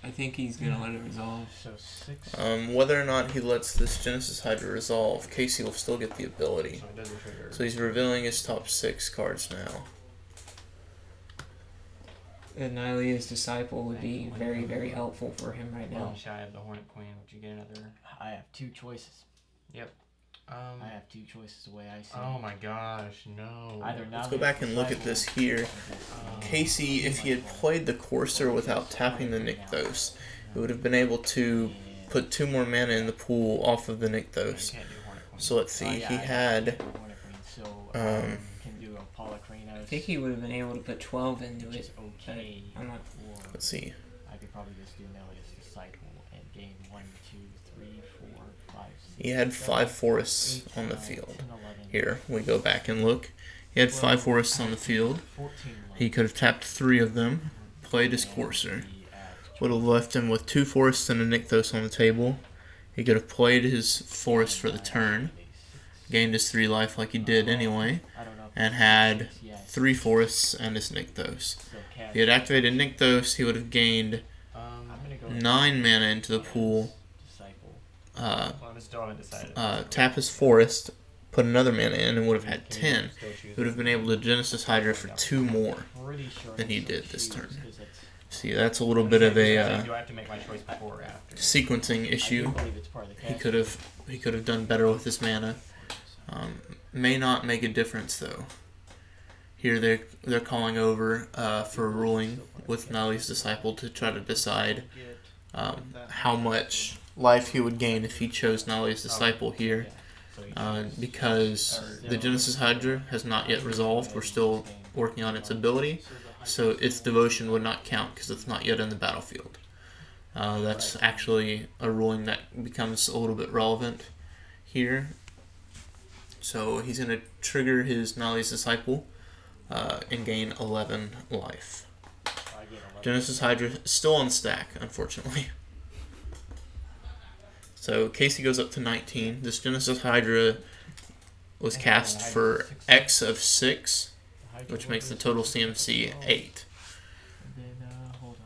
I think he's going to let it resolve. So 6. Whether or not he lets this Genesis Hydra resolve, Casey will still get the ability. So it doesn't trigger. So he's revealing his top 6 cards now. Annihilate's Disciple would be very, very helpful for him right now. One shy of the Hornet Queen, would you get another? I have 2 choices. Yep. I have 2 choices the way I see it. Oh my gosh, no. Either now. Let's go back and look at this here. Casey, if he had played the Courser without tapping the Nykthos, he would have been able to put 2 more mana in the pool off of the Nykthos. So let's see, he had... I think he would have been able to put 12 into it. Okay. I'm not. Let's see. I could probably just do Nellius Disciple and gain 1, 2, 3, 4, 5, 6. He had 5 forests 8, on the 9, field. 10, 11, Here, we go back and look. He had 5 forests on the field. 14, He could have tapped 3 of them, played his Courser. Would have left him with 2 forests and a Nykthos on the table. He could have played his forest for the turn, gained his 3 life like he did anyway, and had 3 forests and his Nykthos. If he had activated Nykthos, he would have gained 9 mana into the pool, tap his forest, put another mana in, and would have had 10. He would have been able to Genesis Hydra for 2 more than he did this turn. See, that's a little bit of a sequencing issue. He could have done better with his mana. May not make a difference though. Here they're calling over for a ruling with Nali's Disciple to try to decide how much life he would gain if he chose Nali's Disciple here, because the Genesis Hydra has not yet resolved. We're still working on its ability, so its devotion would not count because it's not yet in the battlefield. That's actually a ruling that becomes a little bit relevant here. So he's going to trigger his Nali's Disciple and gain 11 life. I get 11. Genesis Hydra is still on stack, unfortunately. So Casey goes up to 19. This Genesis Hydra was cast for X of 6, Hydra which makes the Warriors total is CMC 12. 8. And then, hold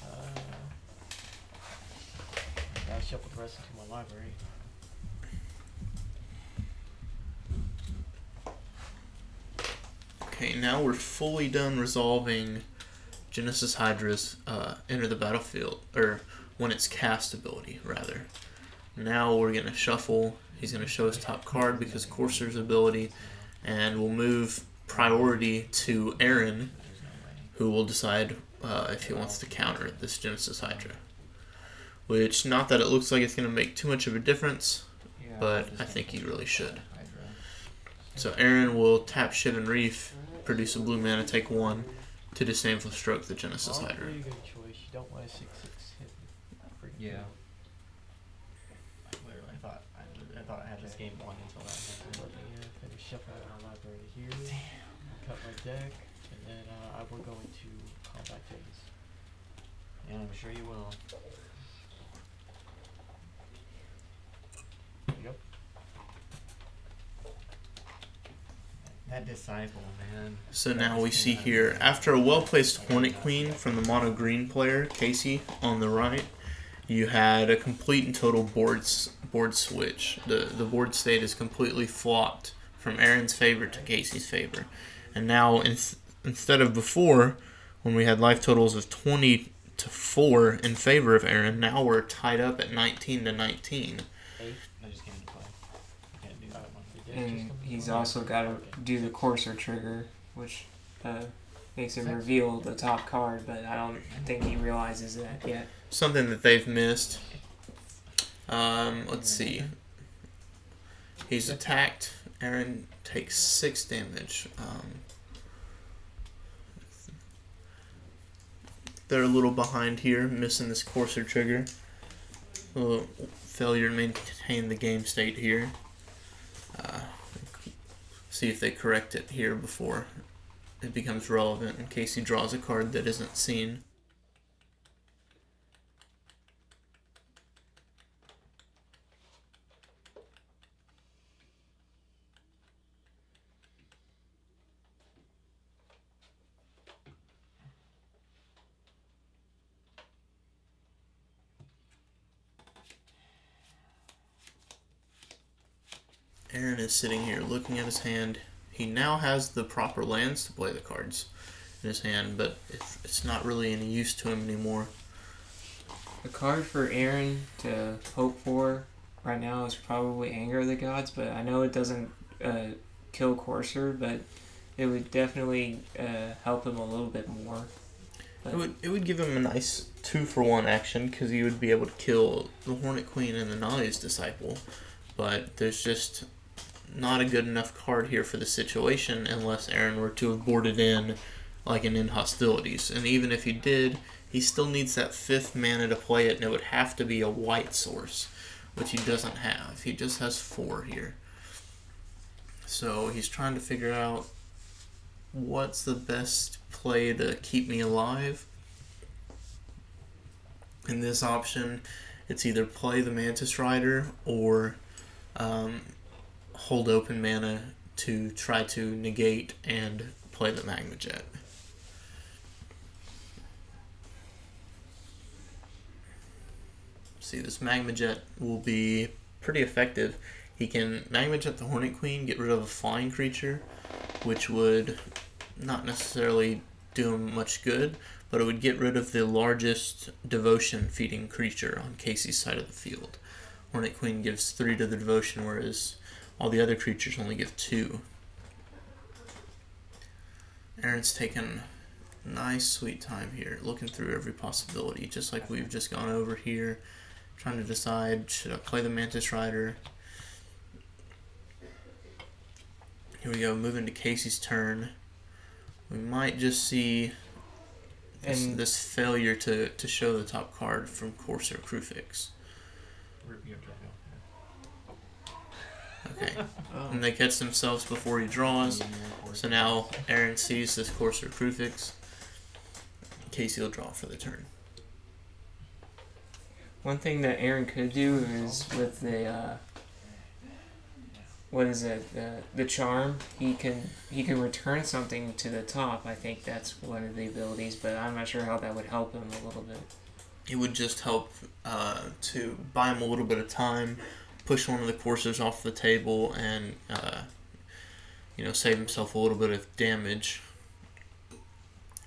on. I gotta shuffle the rest into my library. Okay, now we're fully done resolving Genesis Hydra's enter the battlefield, or when it's cast ability, rather. Now we're going to shuffle. He's going to show his top card because Courser's ability, and we'll move priority to Aaron, who will decide if he wants to counter this Genesis Hydra. Which, not that it looks like it's going to make too much of a difference, but I think he really should. So Aaron will tap Shivan Reef, produce a blue mana, take 1 to disable stroke the Genesis Hydra. Pretty good choice. You don't want a 6/6 hit. Yeah. Literally, I thought I had this game won until that happened. Let me finish shuffling my library here. Damn. Cut my deck, and then we're going to combat phase. And I'm sure you will. Yep. That Disciple, man. So now we see here, after a well-placed Hornet Queen from the mono green player, Casey, on the right, you had a complete and total board switch. The board state is completely flopped from Aaron's favor to Casey's favor. And now, instead of before, when we had life totals of 20 to 4 in favor of Aaron, now we're tied up at 19 to 19. I just came to play. I can't do that one. And he's also got to do the Courser trigger, which makes him reveal the top card, but I don't think he realizes that yet. Something that they've missed. Let's see. He's attacked. Aaron takes 6 damage. They're a little behind here, missing this Courser trigger. A little failure to maintain the game state here. See if they correct it here before it becomes relevant in case he draws a card that isn't seen. Aaron is sitting here looking at his hand. He now has the proper lands to play the cards in his hand, but it's not really any use to him anymore. The card for Aaron to hope for right now is probably Anger of the Gods, but I know it doesn't kill Courser, but it would definitely help him a little bit more. But It would give him a nice 2-for-1 action because he would be able to kill the Hornet Queen and the Nani's Disciple, but there's just not a good enough card here for the situation unless Aaron were to have boarded in like an in hostilities. And even if he did, he still needs that 5th mana to play it, and it would have to be a white source, which he doesn't have. He just has 4 here. So he's trying to figure out what's the best play to keep me alive. In this option, it's either play the Mantis Rider or hold open mana to try to negate and play the Magma Jet. See, this Magma Jet will be pretty effective. He can Magma Jet the Hornet Queen, get rid of a flying creature, which would not necessarily do him much good, but it would get rid of the largest devotion feeding creature on Casey's side of the field. Hornet Queen gives 3 to the devotion, whereas all the other creatures only give 2. Aaron's taken a nice sweet time here, looking through every possibility, just like we've just gone over here, trying to decide, should I play the Mantis Rider? Here we go, moving to Casey's turn. We might just see this failure to show the top card from Courser Crufix. Okay. Oh. And they catch themselves before he draws. So now Aaron sees this Courser Crucifix. Casey will draw for the turn. One thing that Aaron could do is with the what is it? The charm. He can return something to the top. I think that's one of the abilities, but I'm not sure how that would help him a little bit. It would just help to buy him a little bit of time, push one of the coursers off the table, and save himself a little bit of damage.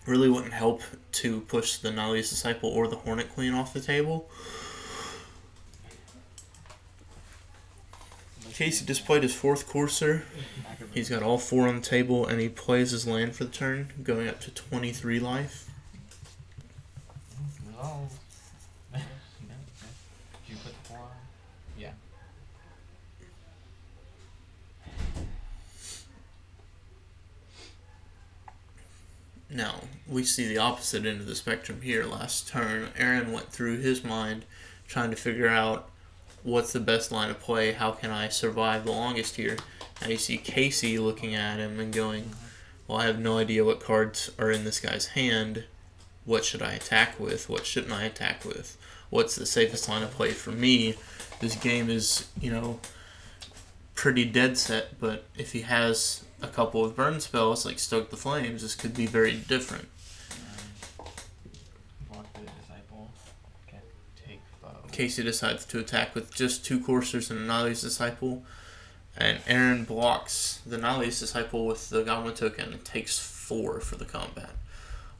Really wouldn't help to push the Nihilist Disciple or the Hornet Queen off the table. Casey displayed his 4th Courser. He's got all 4 on the table, and he plays his land for the turn, going up to 23 life. Resolve. Did you put the 4 on? Yeah. Now, we see the opposite end of the spectrum here. Last turn, Aaron went through his mind trying to figure out what's the best line of play, how can I survive the longest here. Now you see Casey looking at him and going, well, I have no idea what cards are in this guy's hand. What should I attack with? What shouldn't I attack with? What's the safest line of play for me? This game is, pretty dead set, but if he has a couple of burn spells like Stoke the Flames, this could be very different. Block the Disciple. Okay. Take foe. Casey decides to attack with just 2 Coursers and a Nihilist Disciple, and Aaron blocks the Nihilist Disciple with the Goblin token and takes 4 for the combat,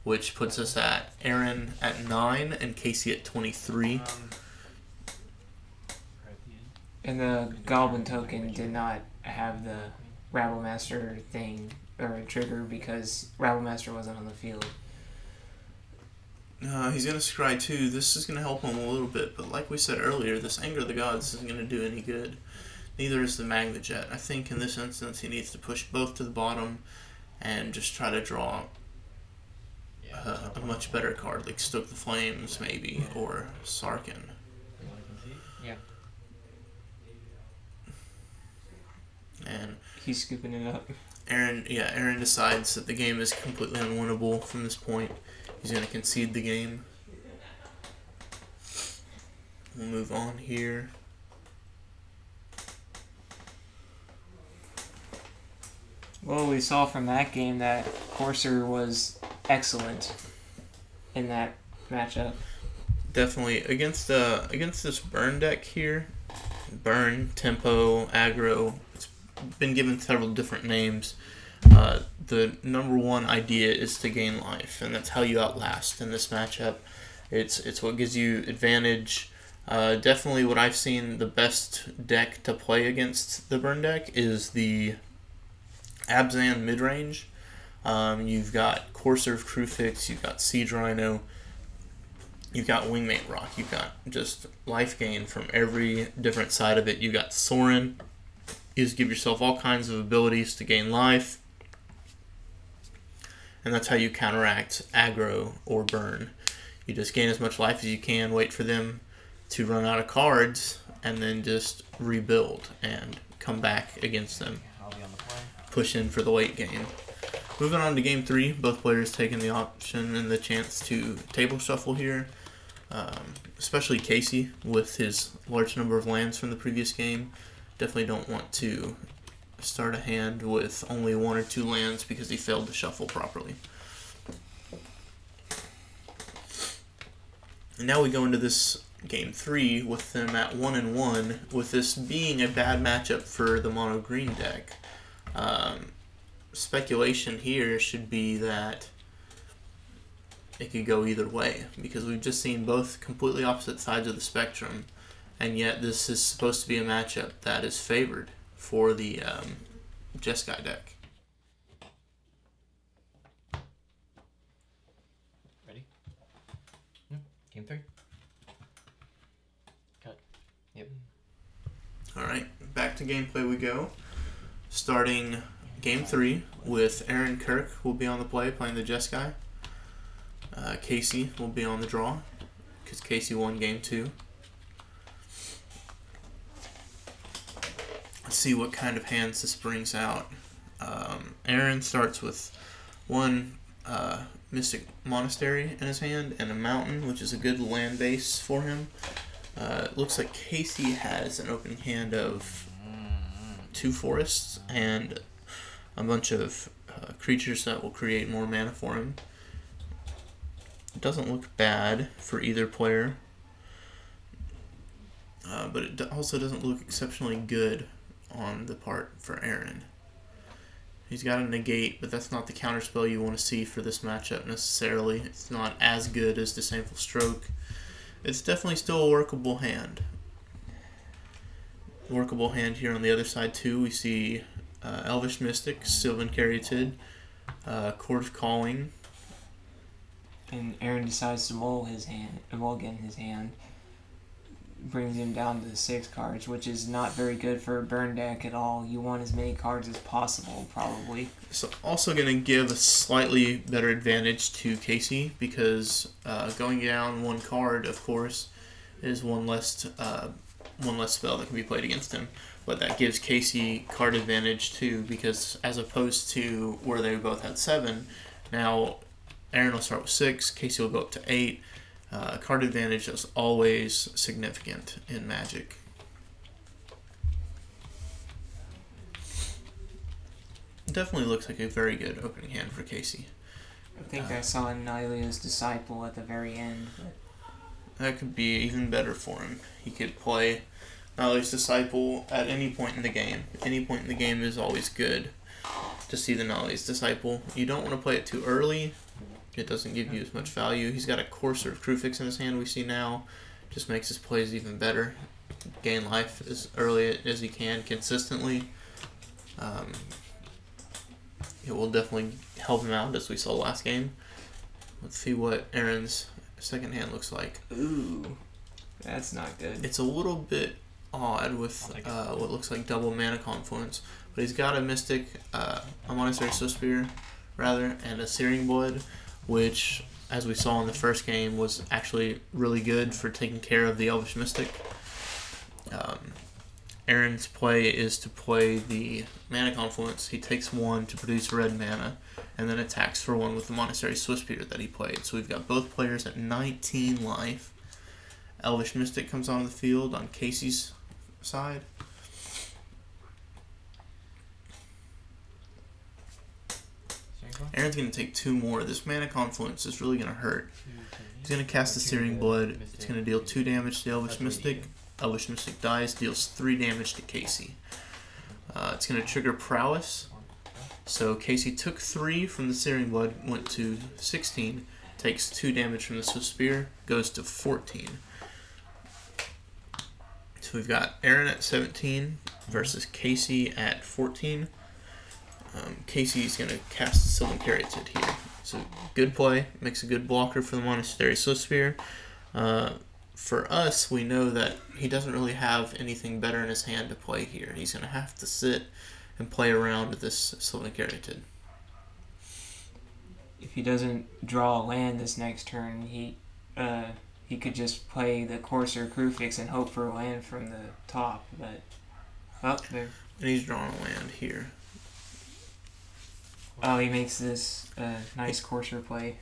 which puts us at Aaron at 9 and Casey at 23. And the Goblin token did not have the Rabblemaster thing or trigger because Rabblemaster wasn't on the field. He's going to scry 2. This is going to help him a little bit, but like we said earlier, this Anger of the Gods isn't going to do any good. Neither is the Magna Jet. I think in this instance he needs to push both to the bottom and just try to draw a much better card, like Stoke the Flames maybe, or Sarkin. Yeah. And he's scooping it up. Aaron decides that the game is completely unwinnable from this point. He's going to concede the game. We'll move on here. Well, we saw from that game that Courser was excellent in that matchup. Definitely against this burn deck here. Burn, tempo, aggro. It's been given several different names. The number one idea is to gain life, and that's how you outlast in this matchup. It's what gives you advantage. Definitely what I've seen the best deck to play against the burn deck is the Abzan mid-range. You've got Courser of Crucifix, you've got Siege Rhino, you've got Wingmate Rock, you've got just life gain from every different side of it. You've got Sorin. You just give yourself all kinds of abilities to gain life. And that's how you counteract aggro or burn. You just gain as much life as you can, wait for them to run out of cards, and then just rebuild and come back against them. I'll be on the play. Push in for the late game. Moving on to game 3, both players taking the option and the chance to table shuffle here. Especially Casey with his large number of lands from the previous game. Definitely don't want to start a hand with only 1 or 2 lands because he failed to shuffle properly. And now we go into this game 3 with them at 1-1, with this being a bad matchup for the mono green deck. Speculation here should be that it could go either way, because we've just seen both completely opposite sides of the spectrum, and yet this is supposed to be a matchup that is favored for the Jeskai deck. Ready? Game 3. Cut. Yep. Alright, back to gameplay we go. Starting game 3 with Aaron Kirk will be on the play, playing the Jeskai. Casey will be on the draw, because Casey won game 2. see what kind of hands this brings out. Aaron starts with one Mystic Monastery in his hand and a Mountain, which is a good land base for him. It looks like Casey has an opening hand of 2 forests and a bunch of creatures that will create more mana for him. It doesn't look bad for either player, but it also doesn't look exceptionally good on the part for Aaron. He's got a negate, but that's not the counterspell you want to see for this matchup necessarily. It's not as good as Disdainful Stroke. It's definitely still a workable hand. Workable hand here on the other side too. We see Elvish Mystic, Sylvan Caryatid, Court of Calling. And Aaron decides to mulligan his hand. Brings him down to 6 cards, which is not very good for a burn deck at all. You want as many cards as possible, probably. So also going to give a slightly better advantage to Casey, because going down 1 card, of course, is one less spell that can be played against him. But that gives Casey card advantage too, because as opposed to where they both had 7, now Aaron will start with 6, Casey will go up to 8. Card advantage is always significant in Magic. It definitely looks like a very good opening hand for Casey. I think I saw Nylia's Disciple at the very end. But that could be even better for him. He could play Nylia's Disciple at any point in the game. Any point in the game is always good to see the Nylia's Disciple. You don't want to play it too early. It doesn't give you as much value. He's got a Courser of Crewfix in his hand we see now. Just makes his plays even better. Gain life as early as he can consistently. It will definitely help him out as we saw last game. Let's see what Aaron's second hand looks like. ooh, that's not good. It's a little bit odd with what looks like double mana confluence. But he's got a Mystic, a Monastery Swiftspear, rather, and a Searing Blood, which, as we saw in the first game, was actually really good for taking care of the Elvish Mystic. Aaron's play is to play the Mana Confluence. He takes 1 to produce red mana, and then attacks for 1 with the Monastery Swiftspear that he played. So we've got both players at 19 life. Elvish Mystic comes onto the field on Casey's side. Aaron's going to take 2 more. This Mana Confluence is really going to hurt. He's going to cast the Searing Blood. It's going to deal 2 damage to the Elvish Mystic. Elvish Mystic dies, deals 3 damage to Casey. It's going to trigger Prowess. So Casey took 3 from the Searing Blood, went to 16, takes 2 damage from the Swiftspear, goes to 14. So we've got Aaron at 17 versus Casey at 14. Casey's going to cast Sylvan Caryatid here. So good play, makes a good blocker for the Monastery Swiftspear. For us, we know that he doesn't really have anything better in his hand to play here. He's going to have to sit and play around with this Sylvan Caryatid. If he doesn't draw a land this next turn, he could just play the Courser Crewfix and hope for a land from the top. But there. And he's drawing a land here. Oh, he makes this nice Courser play.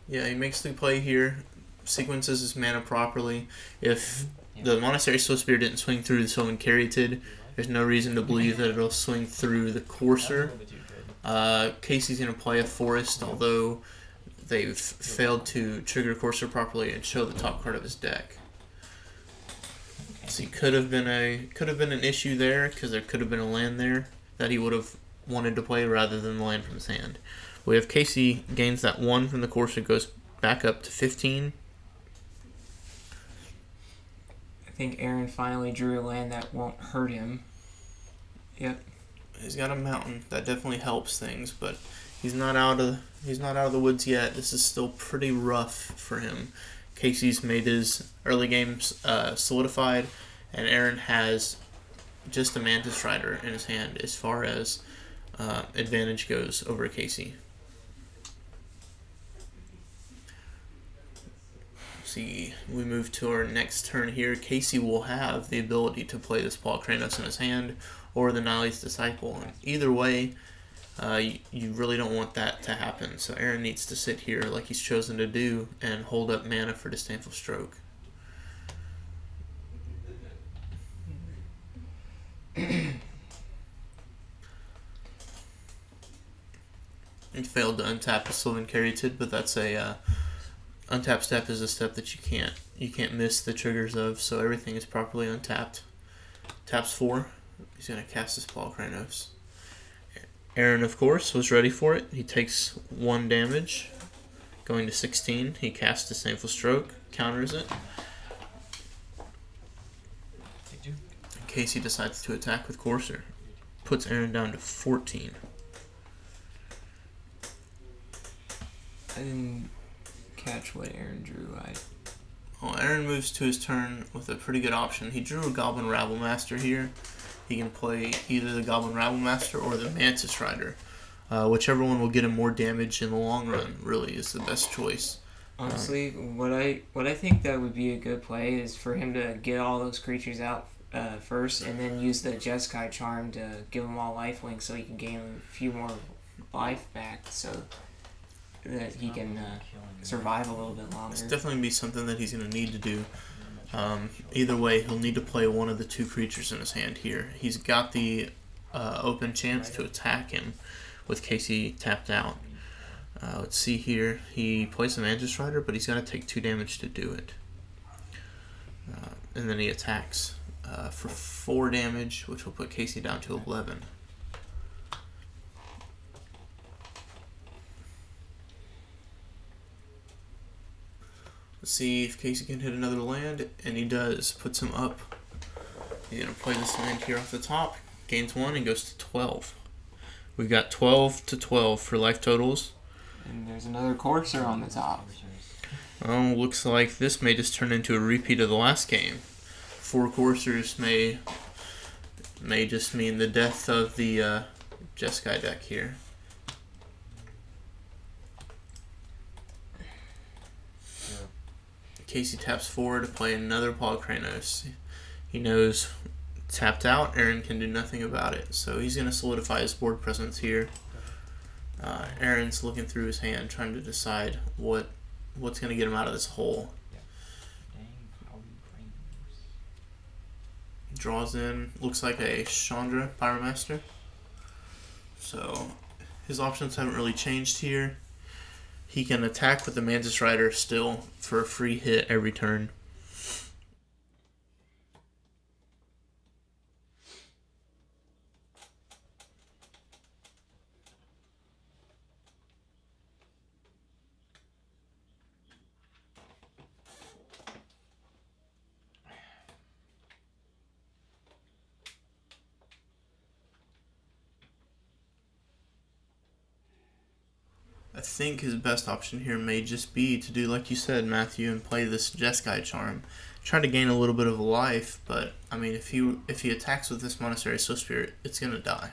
Yeah, he makes the play here, sequences his mana properly. If the Monastery Swiftspear didn't swing through the Sylvan Caryatid, there's no reason to believe that it'll swing through the Courser. Casey's going to play a Forest, although they've failed to trigger Courser properly and show the top card of his deck. So he could have been an issue there, because there could have been a land there that he would have wanted to play rather than the land from his hand. We have Casey gains that 1 from the Courser, goes back up to 15. I think Aaron finally drew a land that won't hurt him. Yep. He's got a Mountain that definitely helps things, but he's not out of the woods yet. This is still pretty rough for him. Casey's made his early games solidified, and Aaron has just a Mantis Rider in his hand as far as advantage goes over Casey. See, we move to our next turn here. Casey will have the ability to play this Paul Kranos in his hand or the Nile's Disciple. And either way, you really don't want that to happen. So Aaron needs to sit here like he's chosen to do and hold up mana for Disdainful Stroke. He failed to untap a Sylvan Caryatid, but that's a untap step is a step that you can't miss the triggers of, so everything is properly untapped. Taps 4. He's gonna cast his Paul Kranos. Aaron, of course, was ready for it. He takes 1 damage, going to 16. He casts Disdainful Stroke, counters it. Casey decides to attack with Courser. Puts Aaron down to 14. I didn't catch what Aaron drew. Well, Aaron moves to his turn with a pretty good option. He drew a Goblin Rabblemaster here. He can play either the Goblin Rabblemaster or the Mantis Rider. Whichever one will get him more damage in the long run really is the best choice. Honestly, what I think that would be a good play is for him to get all those creatures out first, and then use the Jeskai charm to give them all lifelink so he can gain a few more life back, so that he can survive a little bit longer. It's definitely going to be something that he's going to need to do. Either way, he'll need to play one of the 2 creatures in his hand here. He's got the open chance to attack him with Casey tapped out. Let's see here. He plays the Mantis Rider, but he's got to take 2 damage to do it. And then he attacks for 4 damage, which will put Casey down to 11. Let's see if Casey can hit another land, and he does. Puts him up. He's going to play this land here off the top. Gains 1 and goes to 12. We've got 12 to 12 for life totals. And there's another Courser on the top. Well, looks like this may just turn into a repeat of the last game. 4 Coursers may just mean the death of the Jeskai deck here. Casey taps 4 to play another Paul Kranos. He knows tapped out, Aaron can do nothing about it, so he's going to solidify his board presence here. Aaron's looking through his hand, trying to decide what's going to get him out of this hole. Draws in, looks like a Chandra Pyromaster. So his options haven't really changed here. He can attack with the Mantis Rider still for a free hit every turn. I think his best option here may just be to do like you said, Matthew, and play this Jeskai charm. Try to gain a little bit of life, but I mean, if he attacks with this Monastery Soul Spirit, it's gonna die.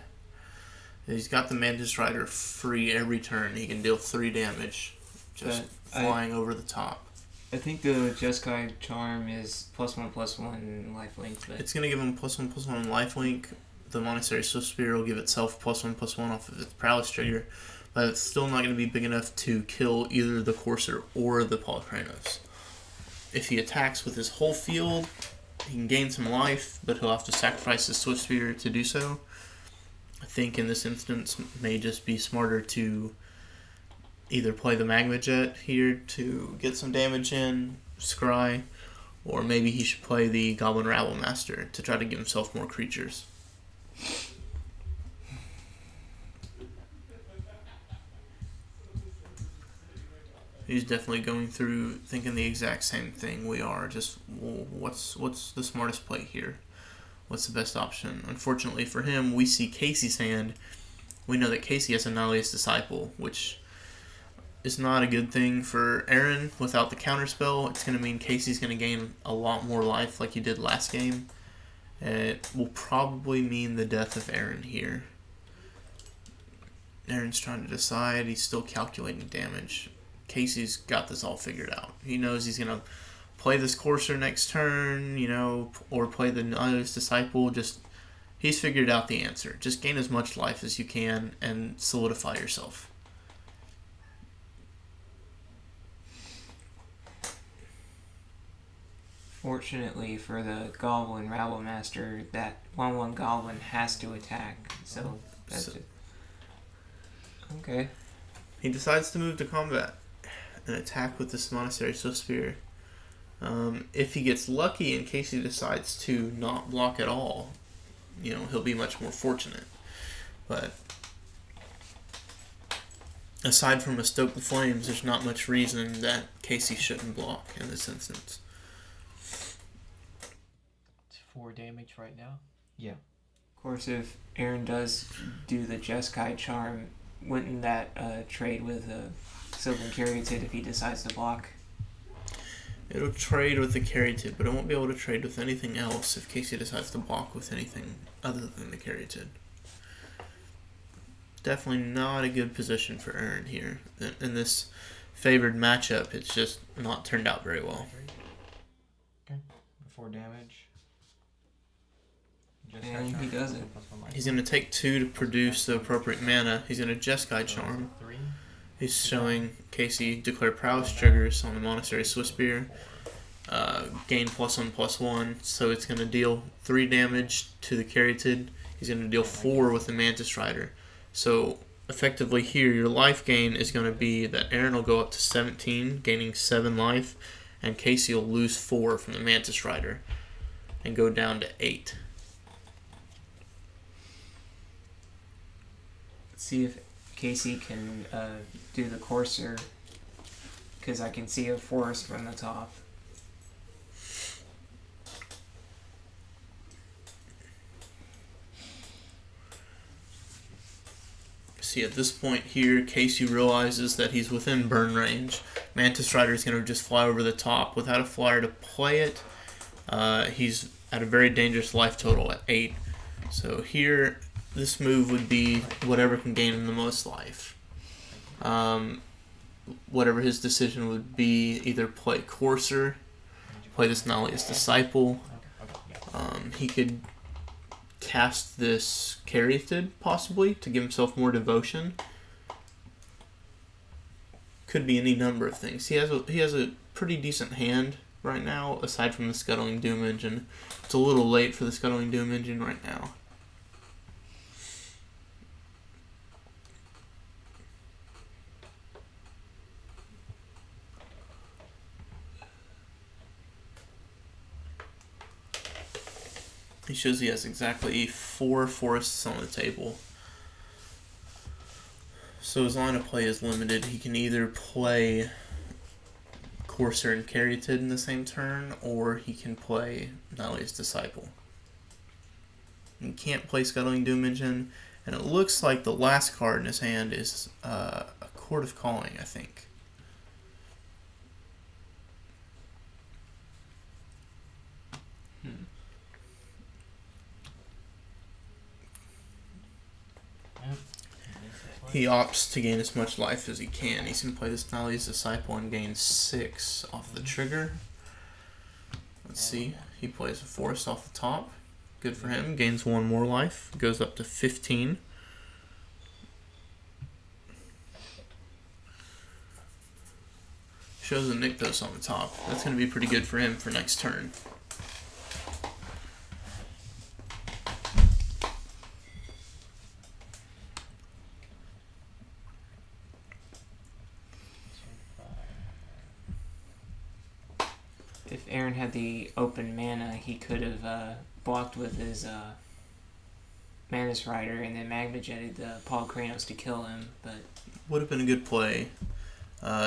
He's got the Mantis Rider free every turn. He can deal 3 damage, just flying over the top. I think the Jeskai charm is +1/+1 lifelink, but it's gonna give him +1/+1 lifelink. The Monastery Soul Spirit will give itself +1/+1 off of its prowess trigger. But it's still not going to be big enough to kill either the Courser or the Paul Kranos. If he attacks with his whole field, he can gain some life, but he'll have to sacrifice his Swift Spear to do so. I think in this instance, it may just be smarter to either play the Magma Jet here to get some damage in, scry, or maybe he should play the Goblin Rabblemaster to try to give himself more creatures. He's definitely going through thinking the exact same thing we are. Just, well, what's the smartest play here? What's the best option? Unfortunately for him, we see Casey's hand. We know that Casey has a Nile's Disciple, which is not a good thing for Aaron. Without the counterspell, it's going to mean Casey's going to gain a lot more life like he did last game. It will probably mean the death of Aaron here. Aaron's trying to decide. He's still calculating damage. Casey's got this all figured out. He knows he's going to play this Courser next turn, you know, or play the Nihilist Disciple. Just, he's figured out the answer. Just gain as much life as you can and solidify yourself. Fortunately for the Goblin Rabble Master, that 1/1 Goblin has to attack, so that's it. Okay. He decides to move to combat and attack with this Monastery Swift Spear. If he gets lucky and Casey decides to not block at all, you know, he'll be much more fortunate. But aside from a Stoke the Flames, there's not much reason that Casey shouldn't block in this instance. It's 4 damage right now. Yeah. Of course, if Aaron does do the Jeskai charm, wouldn't that trade with Sylvan Caryatid if he decides to block? It'll trade with the Caryatid, but it won't be able to trade with anything else if Casey decides to block with anything other than the Caryatid. Definitely not a good position for Aaron here. In this favored matchup, it's just not turned out very well. Okay. 4 damage. And he does it. He's going to take 2 to produce the appropriate mana. He's going to Jeskai Charm. He's showing Casey declare prowess triggers on the Monastery Swift Spear. Gain +1/+1, so it's going to deal 3 damage to the Caryatid. He's going to deal 4 with the Mantis Rider. So effectively here, your life gain is going to be that Aaron will go up to 17, gaining 7 life, and Casey will lose 4 from the Mantis Rider and go down to 8. Let's see if Casey can do the Courser, because I can see a forest from the top. See, at this point here, Casey realizes that he's within burn range. Mantis Rider is going to just fly over the top. Without a flyer to play it, he's at a very dangerous life total at 8. So here, this move would be whatever can gain him the most life. Whatever his decision would be, either play Courser, play this Nihilist Disciple. He could cast this Caryatid, possibly, to give himself more devotion. Could be any number of things. He has a pretty decent hand right now, aside from the Scuttling Doom Engine. It's a little late for the Scuttling Doom Engine right now. He shows he has exactly 4 forests on the table. So his line of play is limited. He can either play Courser and Caryatid in the same turn, or he can play Nihilist Disciple. He can't play Scuttling Doom Engine, and it looks like the last card in his hand is a Court of Calling, I think. He opts to gain as much life as he can. He's going to play this Nihilist Disciple and gain 6 off the trigger. Let's see. He plays a forest off the top. Good for him. Gains 1 more life. Goes up to 15. Shows a Nykthos on the top. That's going to be pretty good for him for next turn. If Aaron had the open mana, he could have blocked with his Mantis Rider and then Magma Jetted the Paul Kranos to kill him, but would have been a good play.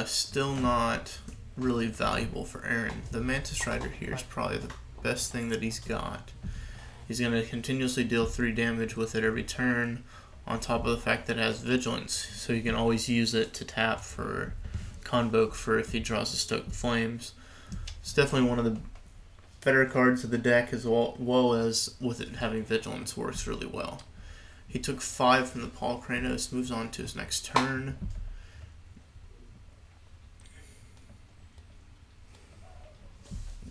Still not really valuable for Aaron. The Mantis Rider here is probably the best thing that he's got. He's going to continuously deal 3 damage with it every turn, on top of the fact that it has Vigilance, so you can always use it to tap for Convoke for if he draws a Stoke the Flames. It's definitely one of the better cards of the deck, as well as with it having Vigilance works really well. He took 5 from the Paul Kranos, moves on to his next turn.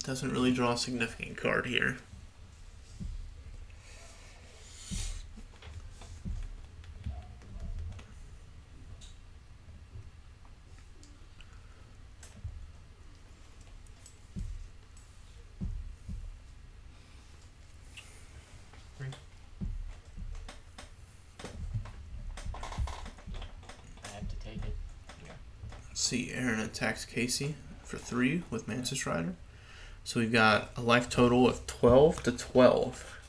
Doesn't really draw a significant card here. I have to take it. See, Aaron attacks Casey for 3 with Mantis Rider. So we've got a life total of 12 to 12.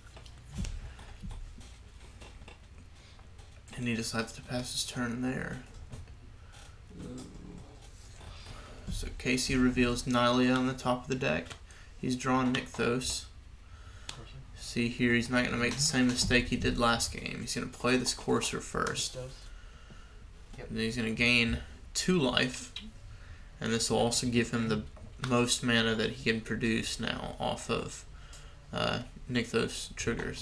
And he decides to pass his turn there. So Casey reveals Nylea on the top of the deck. He's drawn Nykthos. See here, he's not going to make the same mistake he did last game. He's going to play this Courser first. Yep. And then he's going to gain 2 life. And this will also give him the most mana that he can produce now off of Nykthos triggers.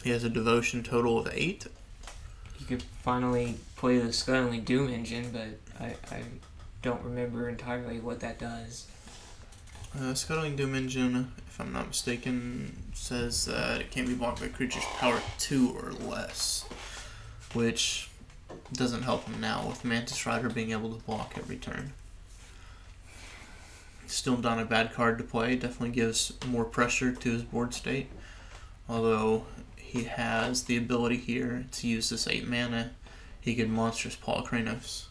He has a devotion total of 8. You could finally play the Scuttling Doom engine, but I don't remember entirely what that does. Scuttling Doom engine, if I'm not mistaken, says that it can't be blocked by creatures power 2 or less, which doesn't help him now with Mantis Rider being able to block every turn. Still not a bad card to play, definitely gives more pressure to his board state, although he has the ability here to use this 8 mana. He could Monstrous Paw Kranos.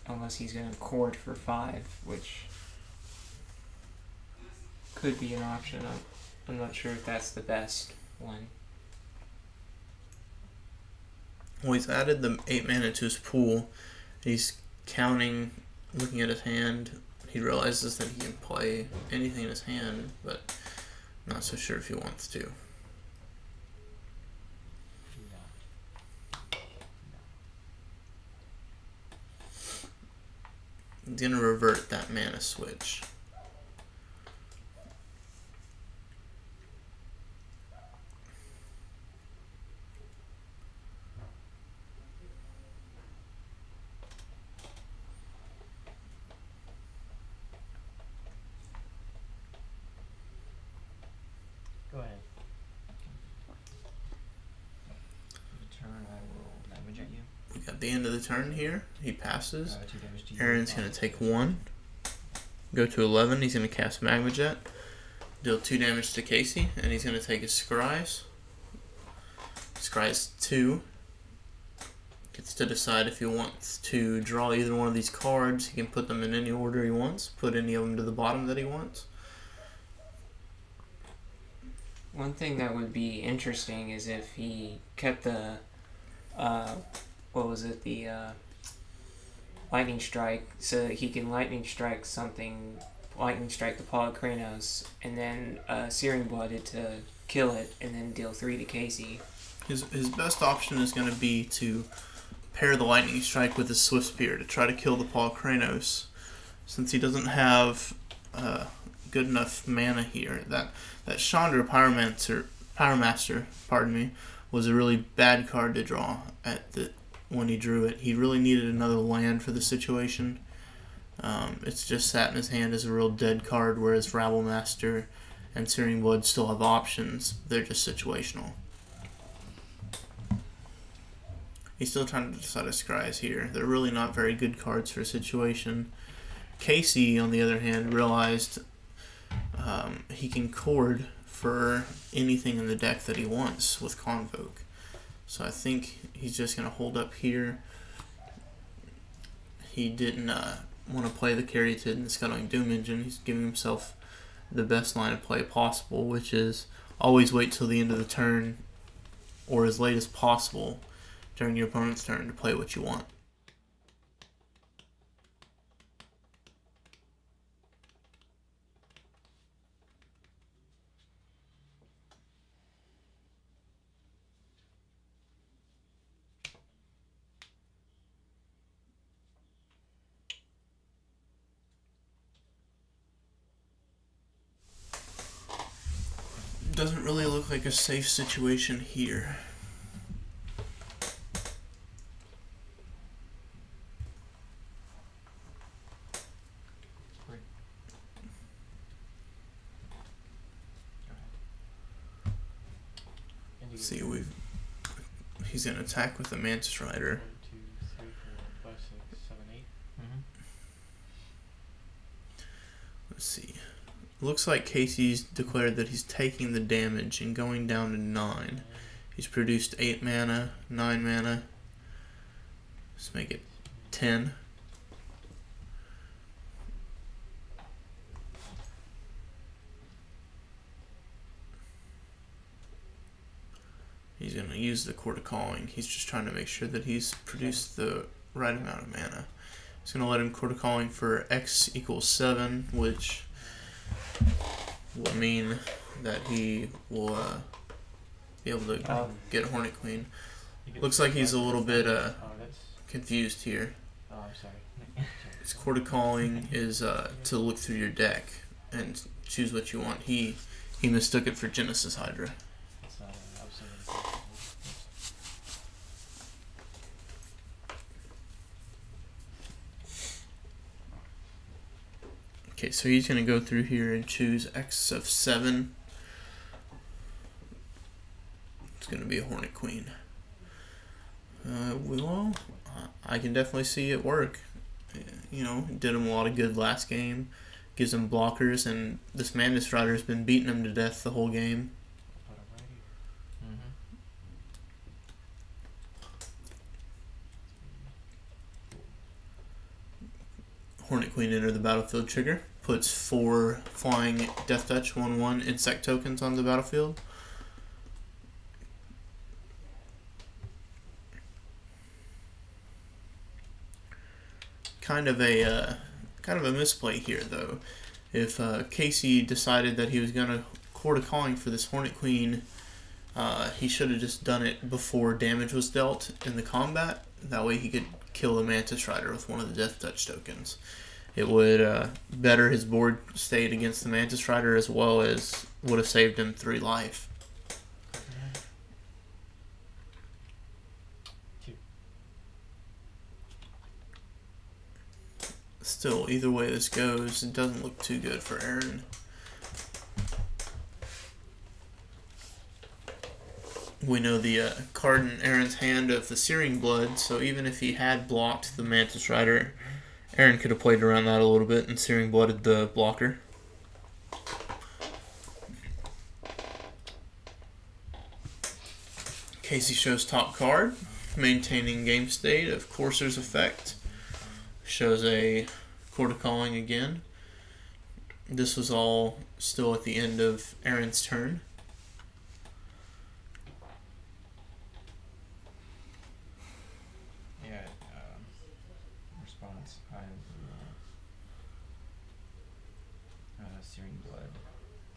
Unless he's going to court for 5, which could be an option. I'm not sure if that's the best one. Well, he's added the 8 mana to his pool. He's counting, looking at his hand. He realizes that he can play anything in his hand, but not so sure if he wants to. He's going to revert that mana switch. Go ahead. Turn, I will damage at you. We got the end of the turn here. He passes. 2 damage to you. Aaron's going to take 1. Go to 11. He's going to cast Magma Jet. Deal 2 damage to Casey. And he's going to take his Scries. Scries 2. Gets to decide if he wants to draw either one of these cards. He can put them in any order he wants. Put any of them to the bottom that he wants. One thing that would be interesting is if he kept the, Lightning Strike, so that he can Lightning Strike the Paw of Kranos, and then Searing Blood it to kill it, and then deal 3 to Casey. His best option is going to be to pair the Lightning Strike with his Swift Spear to try to kill the Paw of Kranos. Since he doesn't have good enough mana here, that Chandra Pyromaster, was a really bad card to draw when he drew it. He really needed another land for the situation. It's just sat in his hand as a real dead card, whereas Rabblemaster and Searing Blood still have options. They're just situational. He's still trying to decide his Scries here. They're really not very good cards for a situation. Casey, on the other hand, realized he can chord for anything in the deck that he wants with Convoke. So I think he's just going to hold up here. He didn't want to play the Caryatid and the Scuttling Doom engine. He's giving himself the best line of play possible, which is always wait till the end of the turn or as late as possible during your opponent's turn to play what you want. Doesn't really look like a safe situation here. Great. Go ahead. Let's see, he's gonna attack with the Mantis Rider. 1, 2, 3, 4, 5, 6, 7, 8. Mm-hmm. Let's see. Looks like Casey's declared that he's taking the damage and going down to 9. He's produced 8 mana, 9 mana. Let's make it 10. He's going to use the Court of Calling. He's just trying to make sure that he's produced the right amount of mana. He's going to let him Court of Calling for X equals 7, which will mean that he will be able to get Hornet Queen. Looks like he's a little bit That's. confused here. Oh, I'm sorry. His Court of Calling is to look through your deck and choose what you want. He mistook it for Genesis Hydra. It's not. I was thinking. Okay, so he's going to go through here and choose X of 7. It's going to be a Hornet Queen. Well, I can definitely see it work. You know, did him a lot of good last game. Gives him blockers, and this Mantis Rider has been beating him to death the whole game. Put 'em right here. Mm-hmm. Hornet Queen enter the battlefield trigger. Puts 4 flying Death Touch 1/1 insect tokens on the battlefield. Kind of a misplay here, though. If Casey decided that he was going to Court of Calling for this Hornet Queen, he should have just done it before damage was dealt in the combat. That way he could kill the Mantis Rider with one of the Death Touch tokens. It would better his board state against the Mantis Rider, as well as would have saved him 3 life. Still, either way this goes, it doesn't look too good for Aaron. We know the card in Aaron's hand of the Searing Blood, so even if he had blocked the Mantis Rider, Aaron could have played around that a little bit and Searing Blooded the blocker. Casey shows top card, maintaining game state of Courser's Effect. Shows a Court of Calling again. This was all still at the end of Aaron's turn. Yeah, response. I have Searing Blood,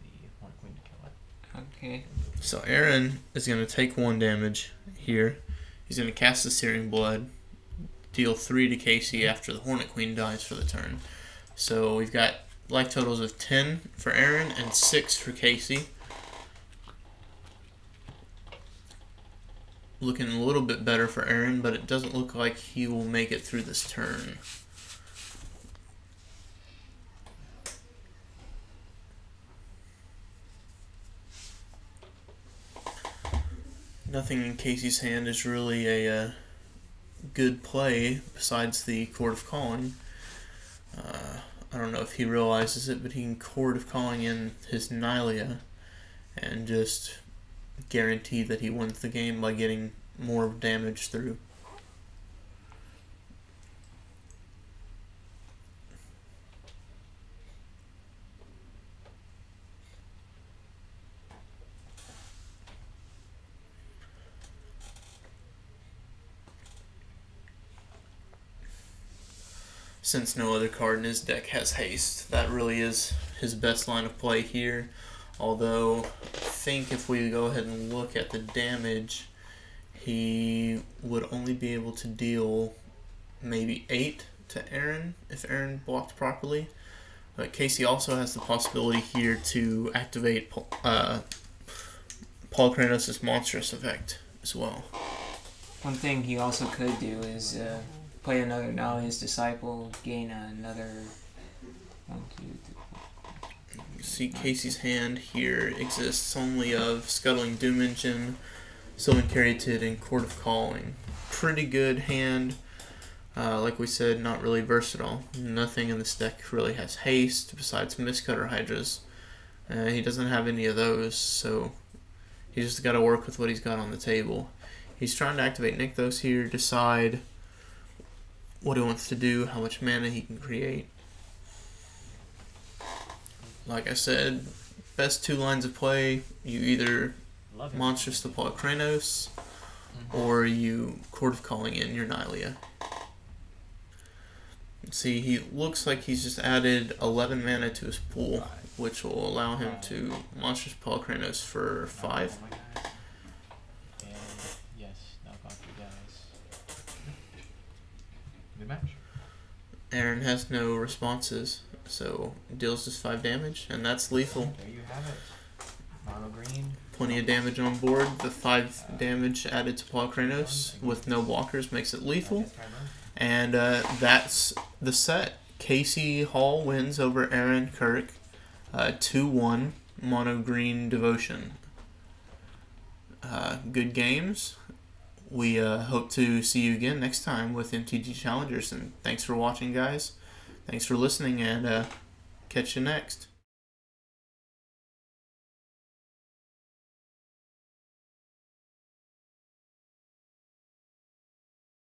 the Hornet Queen to kill it. Okay. So Aaron is going to take 1 damage here. He's going to cast the Searing Blood, deal 3 to Casey after the Hornet Queen dies for the turn. So we've got life totals of 10 for Aaron and 6 for Casey. Looking a little bit better for Aaron, but it doesn't look like he will make it through this turn. Nothing in Casey's hand is really a good play besides the Court of Calling. I don't know if he realizes it, but he can Court of Calling in his Nylea and just guarantee that he wins the game by getting more damage through. Since no other card in his deck has haste, that really is his best line of play here. Although, I think if we go ahead and look at the damage, he would only be able to deal maybe 8 to Aaron if Aaron blocked properly. But Casey also has the possibility here to activate Paul Kranos' monstrous effect as well. One thing he also could do is play another Nalia's Disciple, gain another 1, 2, 3. See, Casey's hand here exists only of Scuttling Doom Engine, Sylvan Caryatid, and Court of Calling. Pretty good hand. Like we said, not really versatile. Nothing in this deck really has haste besides Mistcutter Hydras. He doesn't have any of those, so he's just got to work with what he's got on the table. He's trying to activate Nykthos here, decide what he wants to do, how much mana he can create. Like I said, best 2 lines of play, you either Monstrous the Paul Kranos, or you Court of Calling in your Nylea. See, he looks like he's just added 11 mana to his pool, which will allow him to Monstrous Paul Kranos for 5. And yes, knock off you guys. Good match. Aaron has no responses, so deals just 5 damage, and that's lethal. There you have it. Mono green. Plenty of damage on board. The 5 damage added to Paul Kranos with no blockers makes it lethal. And that's the set. Casey Hall wins over Aaron Kirk. 2-1 mono green devotion. Good games. We hope to see you again next time with MTG Challengers. And thanks for watching, guys. Thanks for listening, and catch you next.